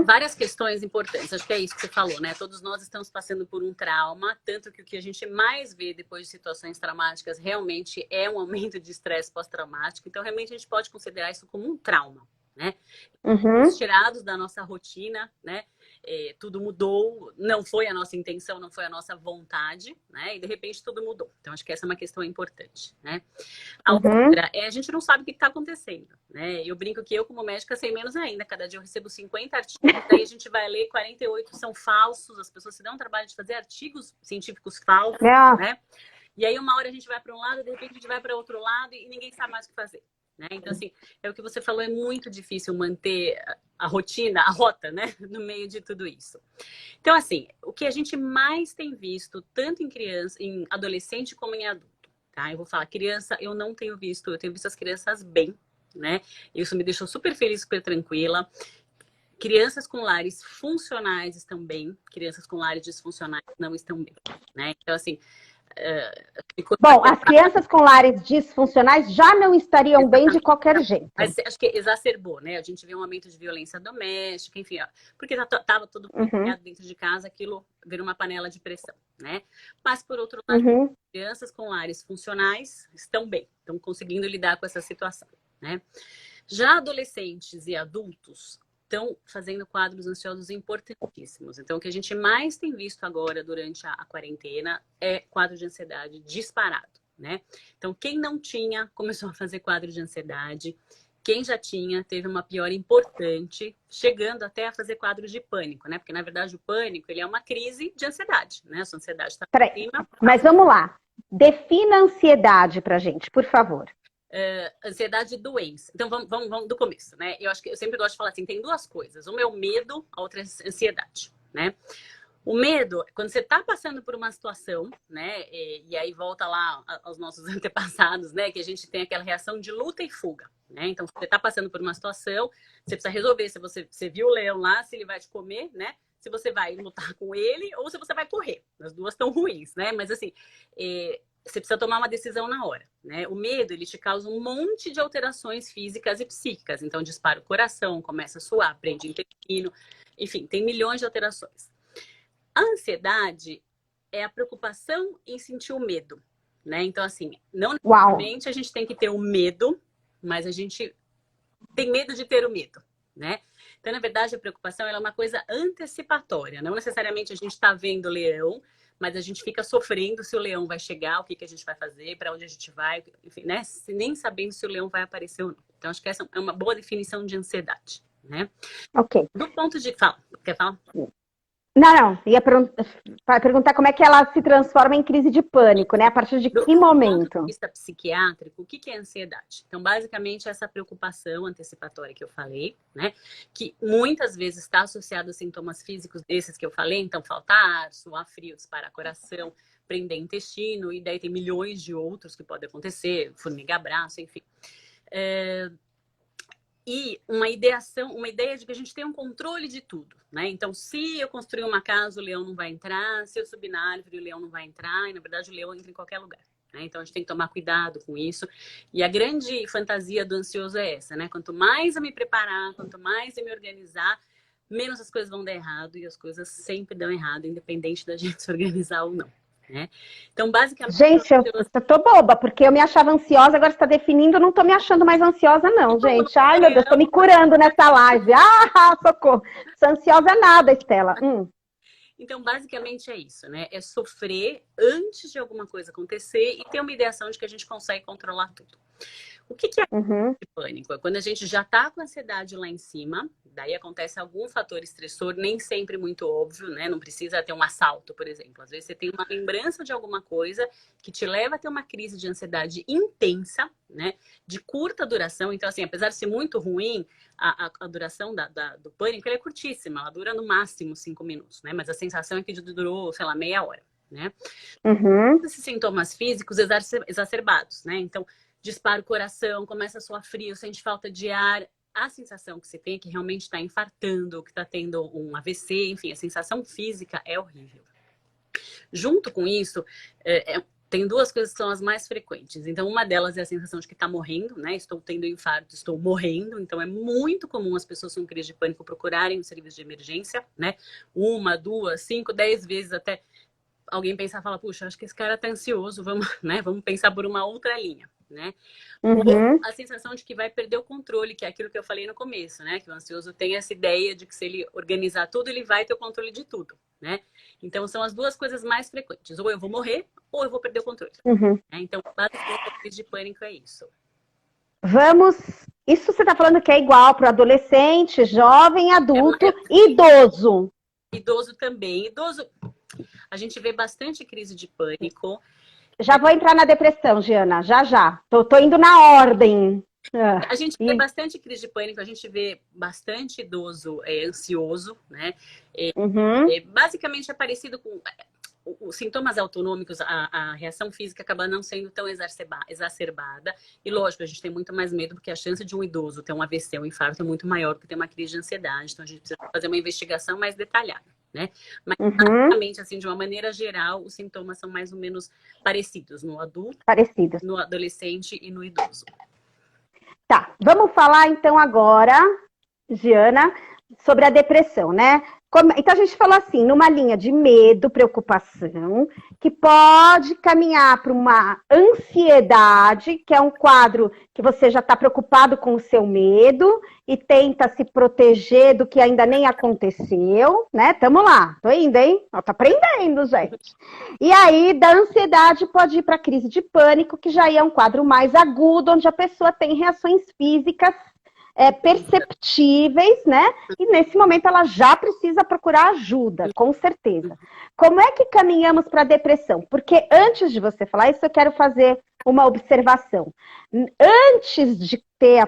Várias questões importantes, acho que é isso que você falou, né? Todos nós estamos passando por um trauma, tanto que o que a gente mais vê depois de situações traumáticas realmente é um aumento de estresse pós-traumático, então realmente a gente pode considerar isso como um trauma, né? Tirados da nossa rotina, né? tudo mudou, não foi a nossa intenção, não foi a nossa vontade, né? E de repente tudo mudou. Então acho que essa é uma questão importante, né? A outra a gente não sabe o que está acontecendo, né? Eu brinco que eu, como médica, sei menos ainda. Cada dia eu recebo 50 artigos, daí a gente vai ler 48 são falsos, as pessoas se dão o trabalho de fazer artigos científicos falsos, né? E aí uma hora a gente vai para um lado, de repente a gente vai para outro lado e ninguém sabe mais o que fazer. Né? Então, assim, é o que você falou, é muito difícil manter a rotina, a rota, né? No meio de tudo isso. Então, assim, o que a gente mais tem visto, tanto em criança, em adolescente como em adulto, tá? Eu vou falar, criança, eu não tenho visto, eu tenho visto as crianças bem, né? Isso me deixou super feliz, super tranquila. Crianças com lares funcionais estão bem, crianças com lares disfuncionais não estão bem, né? Então, assim, bom, as crianças com lares disfuncionais já não estariam bem de qualquer jeito. Mas acho que exacerbou, né? A gente vê um aumento de violência doméstica, enfim, ó, porque estava todo mundo dentro de casa, aquilo virou uma panela de pressão, né? Mas, por outro lado, crianças com lares funcionais estão bem, estão conseguindo lidar com essa situação, né? Já adolescentes e adultos estão fazendo quadros ansiosos importantíssimos. Então, o que a gente mais tem visto agora durante a quarentena é quadro de ansiedade disparado, né? Então, quem não tinha, começou a fazer quadro de ansiedade. Quem já tinha, teve uma piora importante, chegando até a fazer quadro de pânico, né? Porque, na verdade, o pânico, ele é uma crise de ansiedade, né? A sua ansiedade está por cima. Mas vamos lá. Defina a ansiedade pra gente, por favor. Ansiedade e doença. Então, vamos do começo, né? Eu acho que eu sempre gosto de falar assim, tem duas coisas. Uma é o medo, a outra é a ansiedade, né? O medo, quando você está passando por uma situação, né? E aí volta lá aos nossos antepassados, né? Que a gente tem aquela reação de luta e fuga, né? Então, você está passando por uma situação, você precisa resolver se você viu o leão lá, se ele vai te comer, né? Se você vai lutar com ele ou se você vai correr. As duas estão ruins, né? Mas assim, você precisa tomar uma decisão na hora, né? O medo, ele te causa um monte de alterações físicas e psíquicas. Então, dispara o coração, começa a suar, prende o intestino, enfim, tem milhões de alterações. A ansiedade é a preocupação em sentir o medo, né? Então, assim, não necessariamente a gente tem que ter o medo, mas a gente tem medo de ter o medo, né? Então, na verdade, a preocupação ela é uma coisa antecipatória. Não necessariamente a gente está vendo o leão, mas a gente fica sofrendo se o leão vai chegar, o que a gente vai fazer, para onde a gente vai, enfim, né? Nem sabendo se o leão vai aparecer ou não. Então, acho que essa é uma boa definição de ansiedade, né? Ok. Do ponto de... Fala. Quer falar? Não. Ia perguntar como é que ela se transforma em crise de pânico, né? A partir de que momento? Do ponto de vista psiquiátrico, o que é ansiedade? Então, basicamente, essa preocupação antecipatória que eu falei, né? Que muitas vezes está associada a sintomas físicos desses que eu falei. Então, faltar ar, suar frio, disparar coração, prender intestino. E daí tem milhões de outros que podem acontecer. Formigar braço, enfim. E uma ideia de que a gente tem um controle de tudo, né? Então, se eu construir uma casa, o leão não vai entrar. Se eu subir na árvore, o leão não vai entrar. E, na verdade, o leão entra em qualquer lugar, né? Então, a gente tem que tomar cuidado com isso. E a grande fantasia do ansioso é essa, né? Quanto mais eu me preparar, quanto mais eu me organizar, menos as coisas vão dar errado. E as coisas sempre dão errado, independente da gente se organizar ou não. Né? Então, basicamente... Gente, eu tô boba, porque eu me achava ansiosa, agora você está definindo, eu não tô me achando mais ansiosa não, gente. Ai, meu Deus, tô me curando nessa live. Ah, socorro. Sou ansiosa nada, Estela. Então, basicamente é isso, né? É sofrer antes de alguma coisa acontecer e ter uma ideação de que a gente consegue controlar tudo. O que é pânico? É quando a gente já tá com a ansiedade lá em cima, daí acontece algum fator estressor, nem sempre muito óbvio, né? Não precisa ter um assalto, por exemplo. Às vezes você tem uma lembrança de alguma coisa que te leva a ter uma crise de ansiedade intensa, né? De curta duração. Então, assim, apesar de ser muito ruim, a duração do pânico ela é curtíssima. Ela dura no máximo 5 minutos, né? Mas a sensação é que durou, sei lá, meia hora, né? Esses sintomas físicos exacerbados, né? Então, dispara o coração, começa a suar frio, sente falta de ar. A sensação que você tem é que realmente está infartando, que está tendo um AVC, enfim, a sensação física é horrível. Junto com isso, tem duas coisas que são as mais frequentes. Então, uma delas é a sensação de que está morrendo, né? Estou tendo infarto, estou morrendo. Então, é muito comum as pessoas com crise de pânico procurarem o serviço de emergência, né? 1, 2, 5, 10 vezes até alguém pensar e falar, puxa, acho que esse cara está ansioso, vamos pensar por uma outra linha. né? Uhum. Ou a sensação de que vai perder o controle, que é aquilo que eu falei no começo, né? Que o ansioso tem essa ideia de que se ele organizar tudo, ele vai ter o controle de tudo, né? Então, são as duas coisas mais frequentes. Ou eu vou morrer, ou eu vou perder o controle. Uhum. Né? Então, basicamente, a crise de pânico é isso. Vamos... Isso você está falando que é igual para o adolescente, jovem, adulto e idoso. Idoso também. Idoso, a gente vê bastante crise de pânico. Já vou entrar na depressão, Giana, já. Tô indo na ordem. A gente vê bastante crise de pânico, a gente vê bastante idoso ansioso, né? Basicamente é parecido com os sintomas autonômicos, a reação física acaba não sendo tão exacerbada. E lógico, a gente tem muito mais medo, porque a chance de um idoso ter um AVC, um infarto, é muito maior do que ter uma crise de ansiedade. Então a gente precisa fazer uma investigação mais detalhada, né? Mas basicamente, assim, de uma maneira geral, os sintomas são mais ou menos parecidos no adulto, no adolescente e no idoso. Tá, vamos falar então agora, Giana, sobre a depressão, né? Então a gente falou assim, numa linha de medo, preocupação, que pode caminhar para uma ansiedade, que é um quadro que você já está preocupado com o seu medo e tenta se proteger do que ainda nem aconteceu, né? Tamo lá, tô indo, hein? Tô aprendendo, gente. E aí, da ansiedade pode ir para a crise de pânico, que já é um quadro mais agudo, onde a pessoa tem reações físicas perceptíveis, né? E nesse momento ela já precisa procurar ajuda, com certeza. Como é que caminhamos para a depressão? Porque antes de você falar isso, eu quero fazer uma observação. Antes de ter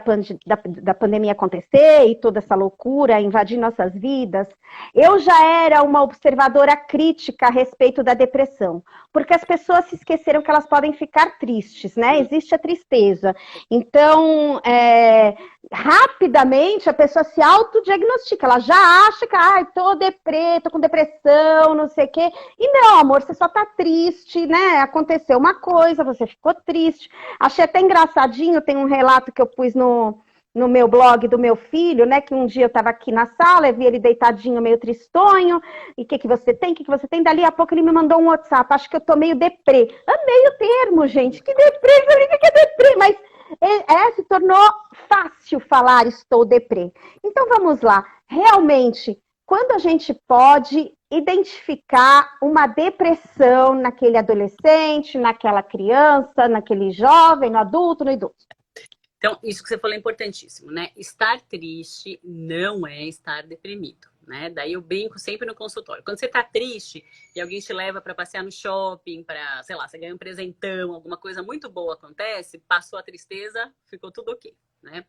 da pandemia acontecer e toda essa loucura invadir nossas vidas, eu já era uma observadora crítica a respeito da depressão, porque as pessoas se esqueceram que elas podem ficar tristes, né? Existe a tristeza. Então, rapidamente a pessoa se autodiagnostica, ela já acha que, tô com depressão, não sei o quê. E não, amor, você só tá triste, né? Aconteceu uma coisa, você ficou triste. Achei até engraçadinho, tem um relato que eu pus no meu blog do meu filho, né? Que um dia eu tava aqui na sala, eu vi ele deitadinho, meio tristonho, e o que você tem? O que você tem? Dali a pouco ele me mandou um WhatsApp, acho que eu tô meio deprê. Amei o termo, gente, que deprê, o que é deprê? Mas se tornou fácil falar estou deprê. Então vamos lá, realmente, quando a gente pode identificar uma depressão naquele adolescente, naquela criança, naquele jovem, no adulto, no idoso? Então, isso que você falou é importantíssimo, né? Estar triste não é estar deprimido, né? Daí eu brinco sempre no consultório. Quando você tá triste e alguém te leva para passear no shopping, para, sei lá, você ganha um presentão, alguma coisa muito boa acontece, passou a tristeza, ficou tudo ok, né?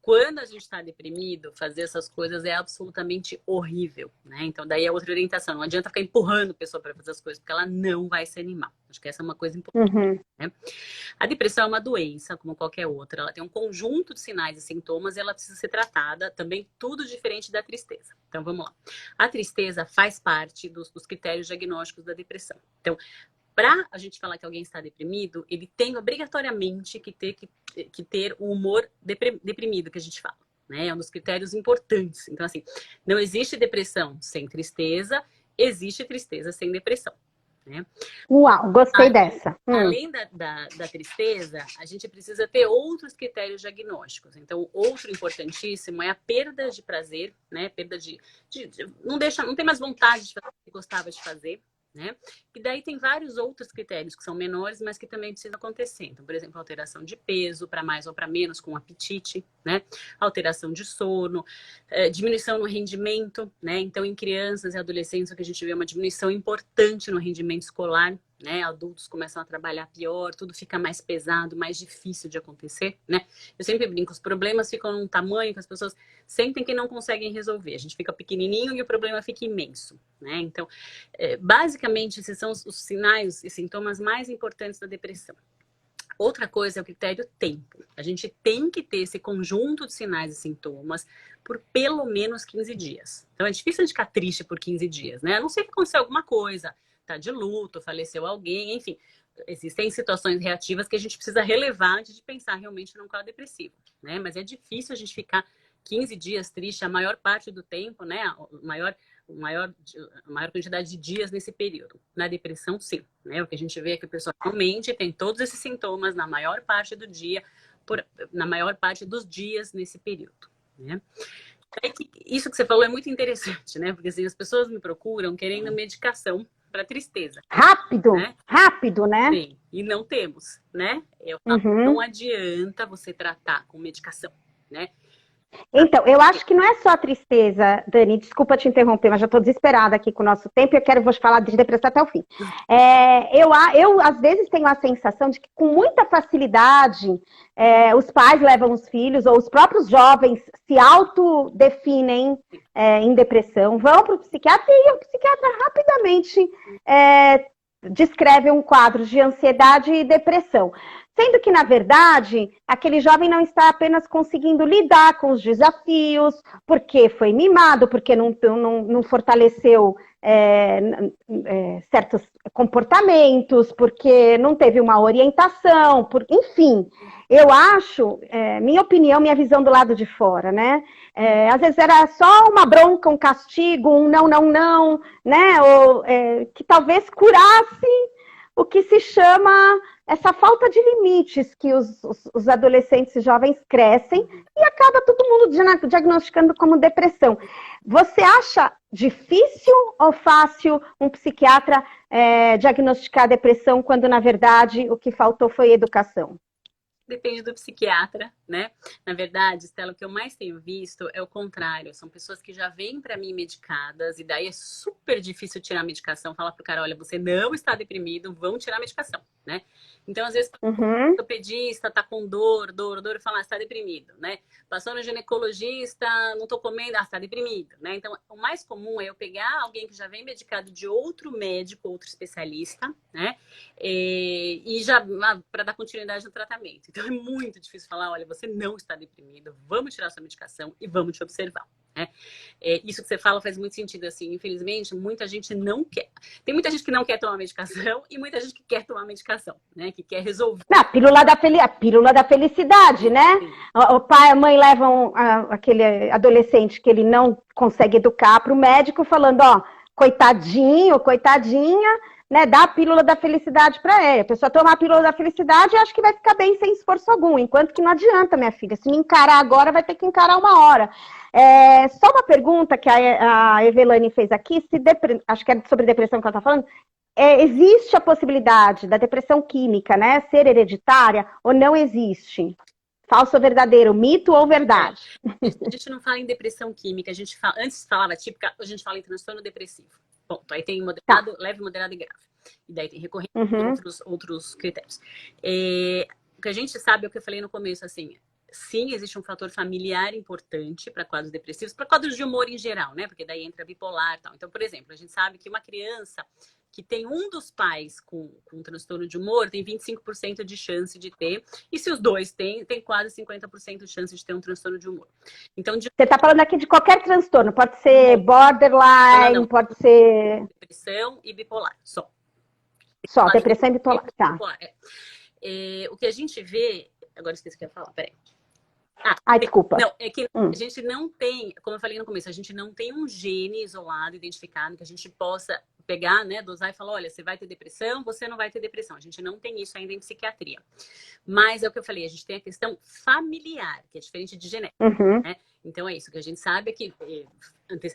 Quando a gente está deprimido, fazer essas coisas é absolutamente horrível, né? Então, daí é outra orientação. Não adianta ficar empurrando a pessoa para fazer as coisas, porque ela não vai se animar. Acho que essa é uma coisa importante, né? A depressão é uma doença, como qualquer outra. Ela tem um conjunto de sinais e sintomas e ela precisa ser tratada também, tudo diferente da tristeza. Então, vamos lá. A tristeza faz parte dos critérios diagnósticos da depressão. Então, para a gente falar que alguém está deprimido, ele tem obrigatoriamente que ter o humor deprimido, que a gente fala, né? É um dos critérios importantes. Então, assim, não existe depressão sem tristeza, existe tristeza sem depressão, né? Uau, gostei dessa. Além da tristeza, a gente precisa ter outros critérios diagnósticos. Então, outro importantíssimo é a perda de prazer, né? Perda não tem mais vontade de fazer o que gostava de fazer, né? E daí tem vários outros critérios que são menores, mas que também precisam acontecer. Então, por exemplo, alteração de peso, para mais ou para menos, com apetite, né? Alteração de sono, diminuição no rendimento, né? Então, em crianças e adolescentes, o que a gente vê é uma diminuição importante no rendimento escolar, né? Adultos começam a trabalhar pior, tudo fica mais pesado, mais difícil de acontecer, né? Eu sempre brinco, os problemas ficam num tamanho que as pessoas sentem que não conseguem resolver. A gente fica pequenininho e o problema fica imenso, né? Então, basicamente, esses são os sinais e sintomas mais importantes da depressão. Outra coisa é o critério tempo. A gente tem que ter esse conjunto de sinais e sintomas por pelo menos 15 dias. Então, é difícil a gente ficar triste por 15 dias, né? A não ser que aconteceu alguma coisa, tá de luto, faleceu alguém, enfim. Existem situações reativas que a gente precisa relevar antes de pensar realmente num quadro depressivo, né? Mas é difícil a gente ficar 15 dias triste a maior parte do tempo, né? a maior quantidade de dias nesse período. Na depressão, sim, né? O que a gente vê é que a pessoa realmente tem todos esses sintomas na maior parte do dia, na maior parte dos dias nesse período, né? Isso que você falou é muito interessante, né? Porque assim, as pessoas me procuram querendo medicação para tristeza. Rápido, né? Rápido, né? Sim, e não temos, né? Eu falo, não adianta você tratar com medicação, né? Então, eu acho que não é só a tristeza, Dani, desculpa te interromper, mas já estou desesperada aqui com o nosso tempo e vou falar de depressão até o fim. Eu, às vezes, tenho a sensação de que, com muita facilidade, os pais levam os filhos, ou os próprios jovens se autodefinem em depressão, vão para o psiquiatra e o psiquiatra rapidamente descreve um quadro de ansiedade e depressão. Sendo que, na verdade, aquele jovem não está apenas conseguindo lidar com os desafios, porque foi mimado, porque não fortaleceu certos comportamentos, porque não teve uma orientação, enfim. Eu acho, minha opinião, minha visão do lado de fora, né? Às vezes era só uma bronca, um castigo, um não, né? Ou que talvez curasse o que se chama essa falta de limites que os adolescentes e jovens crescem e acaba todo mundo diagnosticando como depressão. Você acha difícil ou fácil um psiquiatra diagnosticar depressão quando, na verdade, o que faltou foi educação? Depende do psiquiatra, né? Na verdade, Stella, o que eu mais tenho visto é o contrário. São pessoas que já vêm para mim medicadas e daí é super difícil tirar a medicação. Falar pro cara, olha, você não está deprimido, vamos tirar a medicação, né? Então, às vezes, o ortopedista tá com dor, e fala, está deprimido, né? Passou no ginecologista, não tô comendo, está deprimido, né? Então, o mais comum é eu pegar alguém que já vem medicado de outro médico, outro especialista, né? E já para dar continuidade no tratamento. Então, é muito difícil falar, olha, você não está deprimido, vamos tirar sua medicação e vamos te observar, né? Isso que você fala faz muito sentido, assim, infelizmente, muita gente não quer. Tem muita gente que não quer tomar medicação e muita gente que quer tomar medicação, né? Que quer resolver. A pílula da felicidade, né? O pai e a mãe levam aquele adolescente que ele não consegue educar para o médico falando, ó, coitadinho, coitadinha, né? Dá a pílula da felicidade para ele. A pessoa toma a pílula da felicidade e acha que vai ficar bem sem esforço algum, enquanto que não adianta, minha filha. Se não encarar agora, vai ter que encarar uma hora. Só uma pergunta que a Evelane fez aqui, acho que é sobre depressão que ela está falando. Existe a possibilidade da depressão química, né, ser hereditária ou não existe? Falso ou verdadeiro? Mito ou verdade? A gente não fala em depressão química, a gente fala, antes falava típica, a gente fala em transtorno depressivo. Ponto. Aí tem moderado, leve, moderado e grave. E daí tem recorrente outros critérios. O que a gente sabe é o que eu falei no começo, assim, sim, existe um fator familiar importante para quadros depressivos, para quadros de humor em geral, né? Porque daí entra bipolar e tal. Então, por exemplo, a gente sabe que uma criança que tem um dos pais com transtorno de humor tem 25% de chance de ter. E se os dois têm, tem quase 50% de chance de ter um transtorno de humor. Então, você está falando aqui de qualquer transtorno. Pode ser borderline, não. Pode ser... Depressão e bipolar, só. Só, depressão e bipolar, tá. Bipolar, o que a gente vê... Agora esqueci o que eu ia falar, peraí. Desculpa. Não, é que a gente não tem, como eu falei no começo, a gente não tem um gene isolado, identificado, que a gente possa pegar, né, dosar e falar, olha, você vai ter depressão, você não vai ter depressão. A gente não tem isso ainda em psiquiatria. Mas é o que eu falei, a gente tem a questão familiar, que é diferente de genética, né? Então é isso, que a gente sabe é que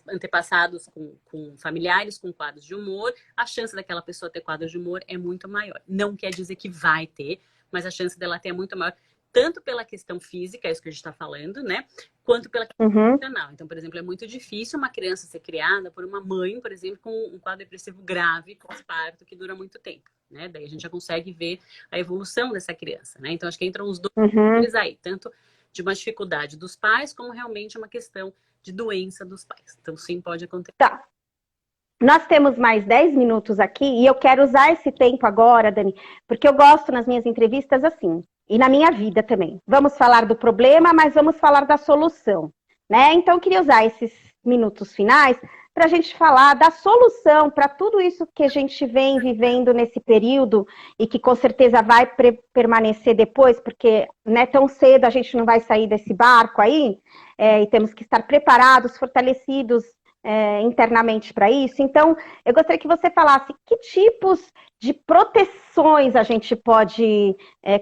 antepassados com familiares com quadros de humor, a chance daquela pessoa ter quadros de humor é muito maior. Não quer dizer que vai ter, mas a chance dela ter é muito maior. Tanto pela questão física, é isso que a gente está falando, né? Quanto pela questão emocional. Então, por exemplo, é muito difícil uma criança ser criada por uma mãe, por exemplo, com um quadro depressivo grave, pós-parto, que dura muito tempo, né? Daí a gente já consegue ver a evolução dessa criança, né? Então, acho que entram os dois aí, tanto de uma dificuldade dos pais, como realmente uma questão de doença dos pais. Então, sim, pode acontecer. Tá. Nós temos mais 10 minutos aqui e eu quero usar esse tempo agora, Dani, porque eu gosto nas minhas entrevistas assim. E na minha vida também. Vamos falar do problema, mas vamos falar da solução, né? Então, eu queria usar esses minutos finais para a gente falar da solução para tudo isso que a gente vem vivendo nesse período e que com certeza vai permanecer depois, porque né, tão cedo a gente não vai sair desse barco aí, e temos que estar preparados, fortalecidos internamente para isso. Então, eu gostaria que você falasse que tipos de proteções a gente pode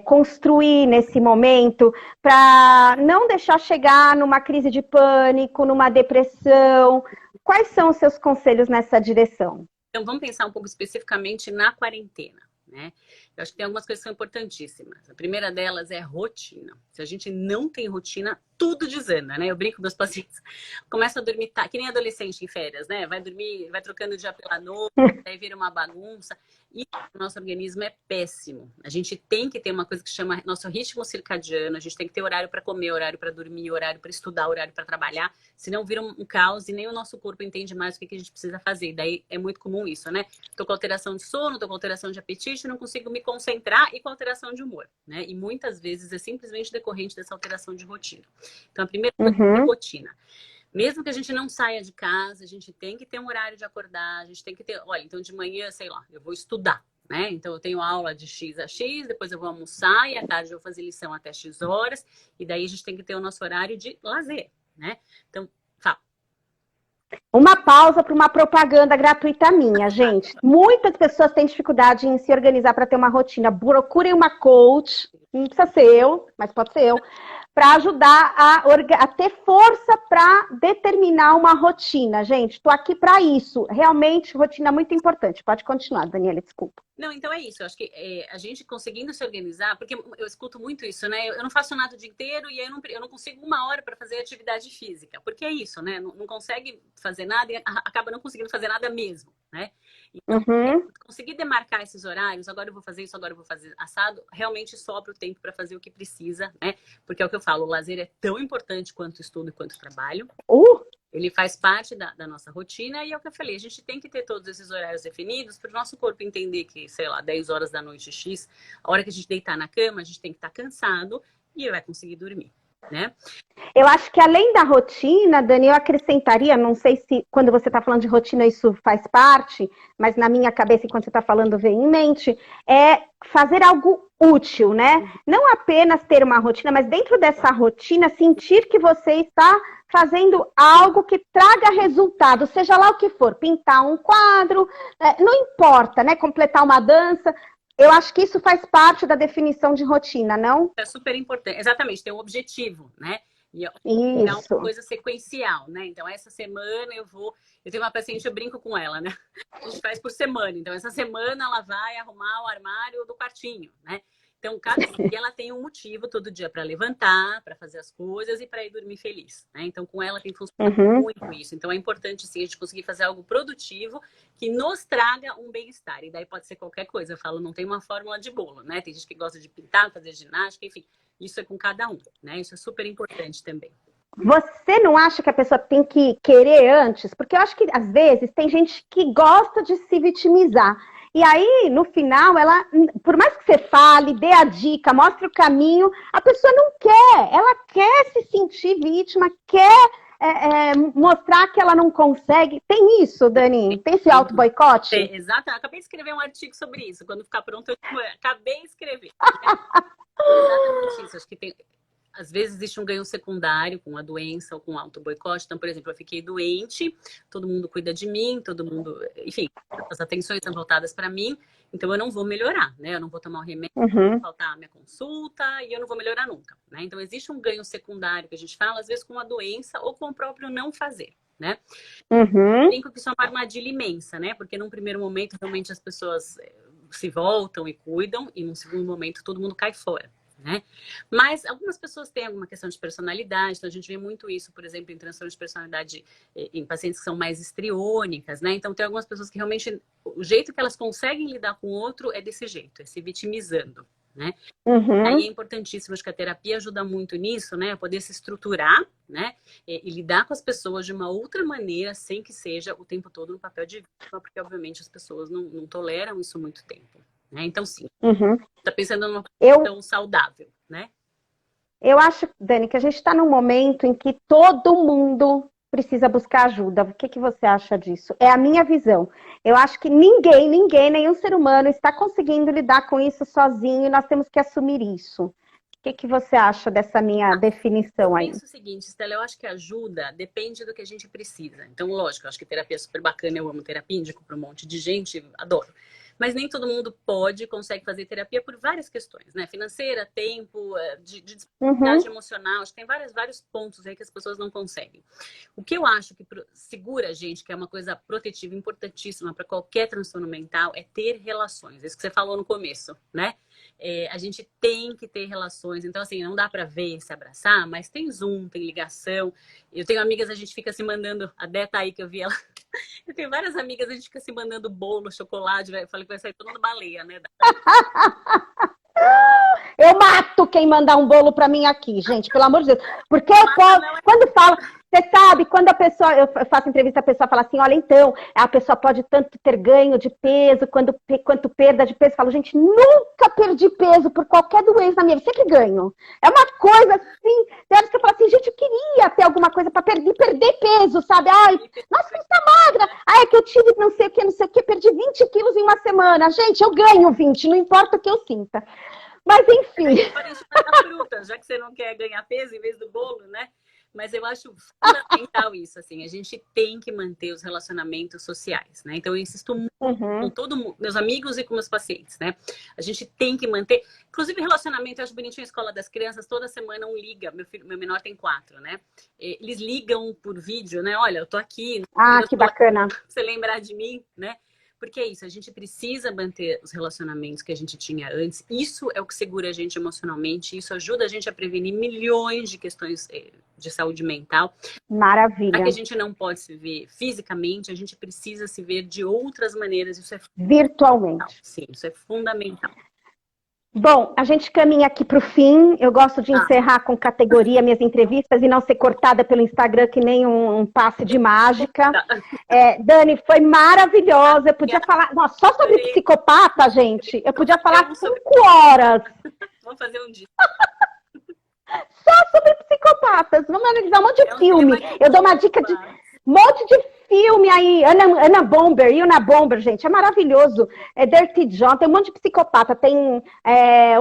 construir nesse momento para não deixar chegar numa crise de pânico, numa depressão. Quais são os seus conselhos nessa direção? Então, vamos pensar um pouco especificamente na quarentena, né? Eu acho que tem algumas coisas que são importantíssimas. A primeira delas é rotina. Se a gente não tem rotina, tudo desanda, né? Eu brinco com meus pacientes. Começa a dormir, que nem adolescente em férias, né? Vai dormir, vai trocando o dia pela noite, aí vira uma bagunça. E o nosso organismo é péssimo. A gente tem que ter uma coisa que chama nosso ritmo circadiano. A gente tem que ter horário para comer, horário para dormir, horário para estudar, horário para trabalhar. Senão vira um caos e nem o nosso corpo entende mais o que a gente precisa fazer. Daí é muito comum isso, né? Tô com alteração de sono, tô com alteração de apetite, não consigo me concentrar e com alteração de humor, né? E muitas vezes é simplesmente decorrente dessa alteração de rotina. Então, a primeira coisa é rotina. Mesmo que a gente não saia de casa, a gente tem que ter um horário de acordar, a gente tem que ter... Olha, então de manhã, sei lá, eu vou estudar, né? Então eu tenho aula de X a X, depois eu vou almoçar e à tarde eu vou fazer lição até X horas. E daí a gente tem que ter o nosso horário de lazer, né? Então, fala. Uma pausa para uma propaganda gratuita minha, gente. Muitas pessoas têm dificuldade em se organizar para ter uma rotina. Procurem uma coach, não precisa ser eu, mas pode ser eu, para ajudar a ter força para determinar uma rotina. Gente, estou aqui para isso. Realmente, rotina é muito importante. Pode continuar, Daniela, desculpa. Não, então é isso. Eu acho que a gente conseguindo se organizar, porque eu escuto muito isso, né? Eu não faço nada o dia inteiro e eu não consigo uma hora para fazer atividade física. Porque é isso, né? Não consegue fazer nada e acaba não conseguindo fazer nada mesmo, né? Então, conseguir demarcar esses horários, agora eu vou fazer isso, agora eu vou fazer assado, realmente sobra o tempo para fazer o que precisa, né? Porque é o que eu falo, o lazer é tão importante quanto o estudo e quanto o trabalho. Ele faz parte da nossa rotina e é o que eu falei, a gente tem que ter todos esses horários definidos para o nosso corpo entender que, sei lá, 10 horas da noite X, a hora que a gente deitar na cama, a gente tem que estar cansado e vai conseguir dormir, né? Eu acho que além da rotina, Dani, eu acrescentaria, não sei se quando você está falando de rotina isso faz parte, mas na minha cabeça, enquanto você está falando, vem em mente, é fazer algo útil, né? Não apenas ter uma rotina, mas dentro dessa rotina, sentir que você está fazendo algo que traga resultado, seja lá o que for, pintar um quadro, não importa, né? Completar uma dança. Eu acho que isso faz parte da definição de rotina, não? É super importante. Exatamente, tem um objetivo, né? E é uma coisa sequencial, né? Então, essa semana eu tenho uma paciente, eu brinco com ela, né? A gente faz por semana. Então, essa semana ela vai arrumar o armário do quartinho, né? Então, cada dia ela tem um motivo todo dia para levantar, para fazer as coisas e para ir dormir feliz, né? Então, com ela tem funcionado muito isso. Então, é importante, sim, a gente conseguir fazer algo produtivo que nos traga um bem-estar. E daí pode ser qualquer coisa. Eu falo, não tem uma fórmula de bolo, né? Tem gente que gosta de pintar, fazer ginástica, enfim. Isso é com cada um, né? Isso é super importante também. Você não acha que a pessoa tem que querer antes? Porque eu acho que, às vezes, tem gente que gosta de se vitimizar. E aí, no final, ela, por mais que você fale, dê a dica, mostre o caminho, a pessoa não quer. Ela quer se sentir vítima, quer mostrar que ela não consegue. Tem isso, Dani? Tem esse auto-boicote? Exato. Eu acabei de escrever um artigo sobre isso. Quando ficar pronto, eu acabei de escrever. Exatamente isso. Acho que tem... Às vezes existe um ganho secundário com a doença ou com o auto-boicote. Então, por exemplo, eu fiquei doente, todo mundo cuida de mim, todo mundo... Enfim, as atenções são voltadas para mim, então eu não vou melhorar, né? Eu não vou tomar um remédio, vai faltar a minha consulta e eu não vou melhorar nunca, né? Então, existe um ganho secundário que a gente fala, às vezes com a doença ou com o próprio não fazer, né? Eu brinco que isso é uma armadilha imensa, né? Porque num primeiro momento, realmente, as pessoas se voltam e cuidam, e num segundo momento, todo mundo cai fora. Né? Mas algumas pessoas têm alguma questão de personalidade, então a gente vê muito isso, por exemplo, em transtorno de personalidade em pacientes que são mais histriônicas, né? Então tem algumas pessoas que realmente o jeito que elas conseguem lidar com o outro é desse jeito, é se vitimizando, né? Aí é importantíssimo, acho que a terapia ajuda muito nisso, né? A poder se estruturar, né? E lidar com as pessoas de uma outra maneira, sem que seja o tempo todo no papel de vítima, porque obviamente as pessoas não toleram isso há muito tempo. Né? Então, sim, está pensando numa questão saudável, né? Eu acho, Dani, que a gente está num momento em que todo mundo precisa buscar ajuda. O que você acha disso? É a minha visão. Eu acho que ninguém, nenhum ser humano está conseguindo lidar com isso sozinho e nós temos que assumir isso. O que você acha dessa minha definição aí? Eu penso o seguinte, Stella, eu acho que ajuda depende do que a gente precisa. Então, lógico, eu acho que terapia é super bacana, eu amo terapia, indico para um monte de gente, adoro. Mas nem todo mundo consegue fazer terapia por várias questões, né? Financeira, tempo, de disponibilidade emocional. Acho que tem vários pontos aí que as pessoas não conseguem. O que eu acho que segura a gente, que é uma coisa protetiva importantíssima para qualquer transtorno mental, é ter relações. Isso que você falou no começo, né? A gente tem que ter relações. Então, assim, não dá para ver, se abraçar, mas tem Zoom, tem ligação. Eu tenho amigas, a gente fica se mandando... A Dé tá aí, que eu vi ela... Eu tenho várias amigas, a gente fica se mandando bolo, chocolate. Eu falei que vai sair todo mundo baleia, né? Eu mato quem mandar um bolo pra mim aqui, gente, pelo amor de Deus. Porque quando fala... Você sabe, quando eu faço entrevista, a pessoa fala assim, olha, então, a pessoa pode tanto ter ganho de peso, quanto perda de peso. Eu falo, gente, nunca perdi peso por qualquer doença na minha vida, sempre ganho. É uma coisa assim, deve você fala assim, gente, eu queria ter alguma coisa para perder peso, sabe? Ai, nossa, você tá magra. Ai, é que eu tive não sei o que, perdi 20 quilos em uma semana. Gente, eu ganho 20, não importa o que eu sinta. Mas, enfim. Pode ensinar a fruta, já que você não quer ganhar peso em vez do bolo, né? Mas eu acho fundamental isso, assim, a gente tem que manter os relacionamentos sociais, né? Então eu insisto muito com todo mundo, meus amigos e com meus pacientes, né? A gente tem que manter, inclusive relacionamento, eu acho bonitinho a escola das crianças, toda semana um liga, meu menor tem 4, né? Eles ligam por vídeo, né? Olha, eu tô aqui. Ah, que bacana. Pra você lembrar de mim, né? Porque é isso, a gente precisa manter os relacionamentos que a gente tinha antes. Isso é o que segura a gente emocionalmente. Isso ajuda a gente a prevenir milhões de questões de saúde mental. Maravilha. Já que a gente não pode se ver fisicamente, a gente precisa se ver de outras maneiras. Isso é virtualmente. Sim, isso é fundamental. Bom, a gente caminha aqui para o fim. Eu gosto de encerrar com categoria minhas entrevistas e não ser cortada pelo Instagram que nem um passe de mágica. Dani, foi maravilhosa. Eu podia falar... Nossa, só sobre psicopata, gente. Eu podia falar 5 horas. Vamos fazer um dia. Só sobre psicopatas. Vamos analisar um monte de filme. Eu dou uma dica de... Um monte de filme aí, Ana Bomber, gente, é maravilhoso. Dirty John, tem um monte de psicopata. Tem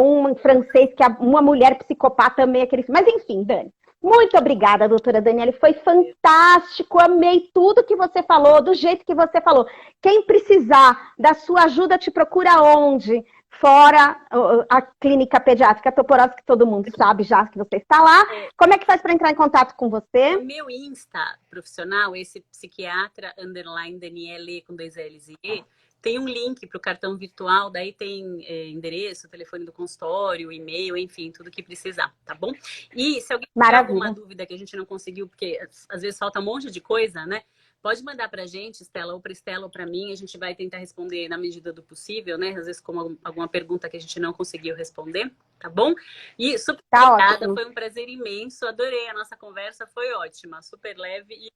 um francês que é uma mulher psicopata, amei aquele filme. Mas enfim, Dani, muito obrigada, doutora Daniele, foi fantástico, amei tudo que você falou, do jeito que você falou. Quem precisar da sua ajuda, te procura onde? Fora a clínica pediátrica Toporós, que todo mundo sabe já que você está lá. Como é que faz para entrar em contato com você? O meu Insta profissional, esse psiquiatra, _Daniele, com 2 L's e E, tem um link para o cartão virtual, daí tem endereço, telefone do consultório, e-mail, enfim, tudo que precisar, tá bom? E se alguém tiver alguma dúvida que a gente não conseguiu, porque às vezes falta um monte de coisa, né? Pode mandar pra gente, Stella, ou pra Stella ou pra mim, a gente vai tentar responder na medida do possível, né? Às vezes com alguma pergunta que a gente não conseguiu responder, tá bom? E super obrigada, foi um prazer imenso, adorei a nossa conversa, foi ótima, super leve.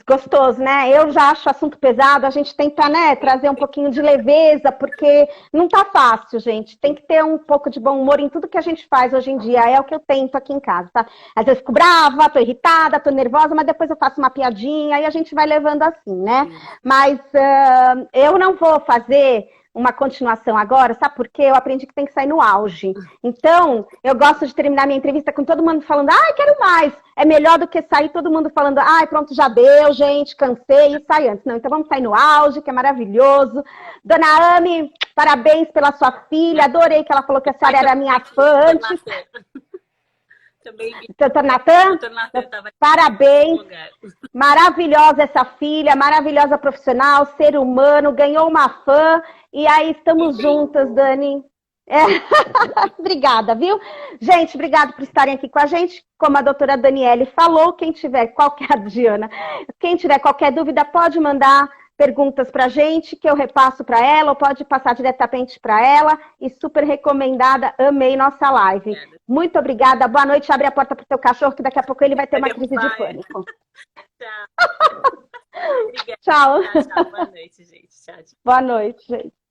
Gostoso, né? Eu já acho assunto pesado, a gente tenta, né, trazer um pouquinho de leveza, porque não tá fácil, gente. Tem que ter um pouco de bom humor em tudo que a gente faz hoje em dia, é o que eu tento aqui em casa, tá? Às vezes fico brava, tô irritada, tô nervosa, mas depois eu faço uma piadinha, aí a gente vai levando assim, né? Mas eu não vou fazer uma continuação agora, sabe por quê? Eu aprendi que tem que sair no auge. Então, eu gosto de terminar minha entrevista com todo mundo falando, ai, quero mais. É melhor do que sair todo mundo falando, ai, pronto, já deu, gente, cansei, e sai antes. Não, então vamos sair no auge, que é maravilhoso. Dona Ame, parabéns pela sua filha, adorei que ela falou que a senhora era minha fã antes. Doutor Natan, parabéns, maravilhosa essa filha, maravilhosa profissional, ser humano, ganhou uma fã, e aí estamos juntas, Dani. Obrigada, viu? Gente, obrigada por estarem aqui com a gente. Como a doutora Daniele falou, quem tiver qualquer dúvida, pode mandar perguntas pra gente, que eu repasso para ela, ou pode passar diretamente para ela, e super recomendada, amei nossa live. Muito obrigada, boa noite, abre a porta pro teu cachorro, que daqui a pouco ele vai ter uma crise de pânico. Tchau. Tchau. Tchau. Boa noite, gente. Tchau. Boa noite, gente.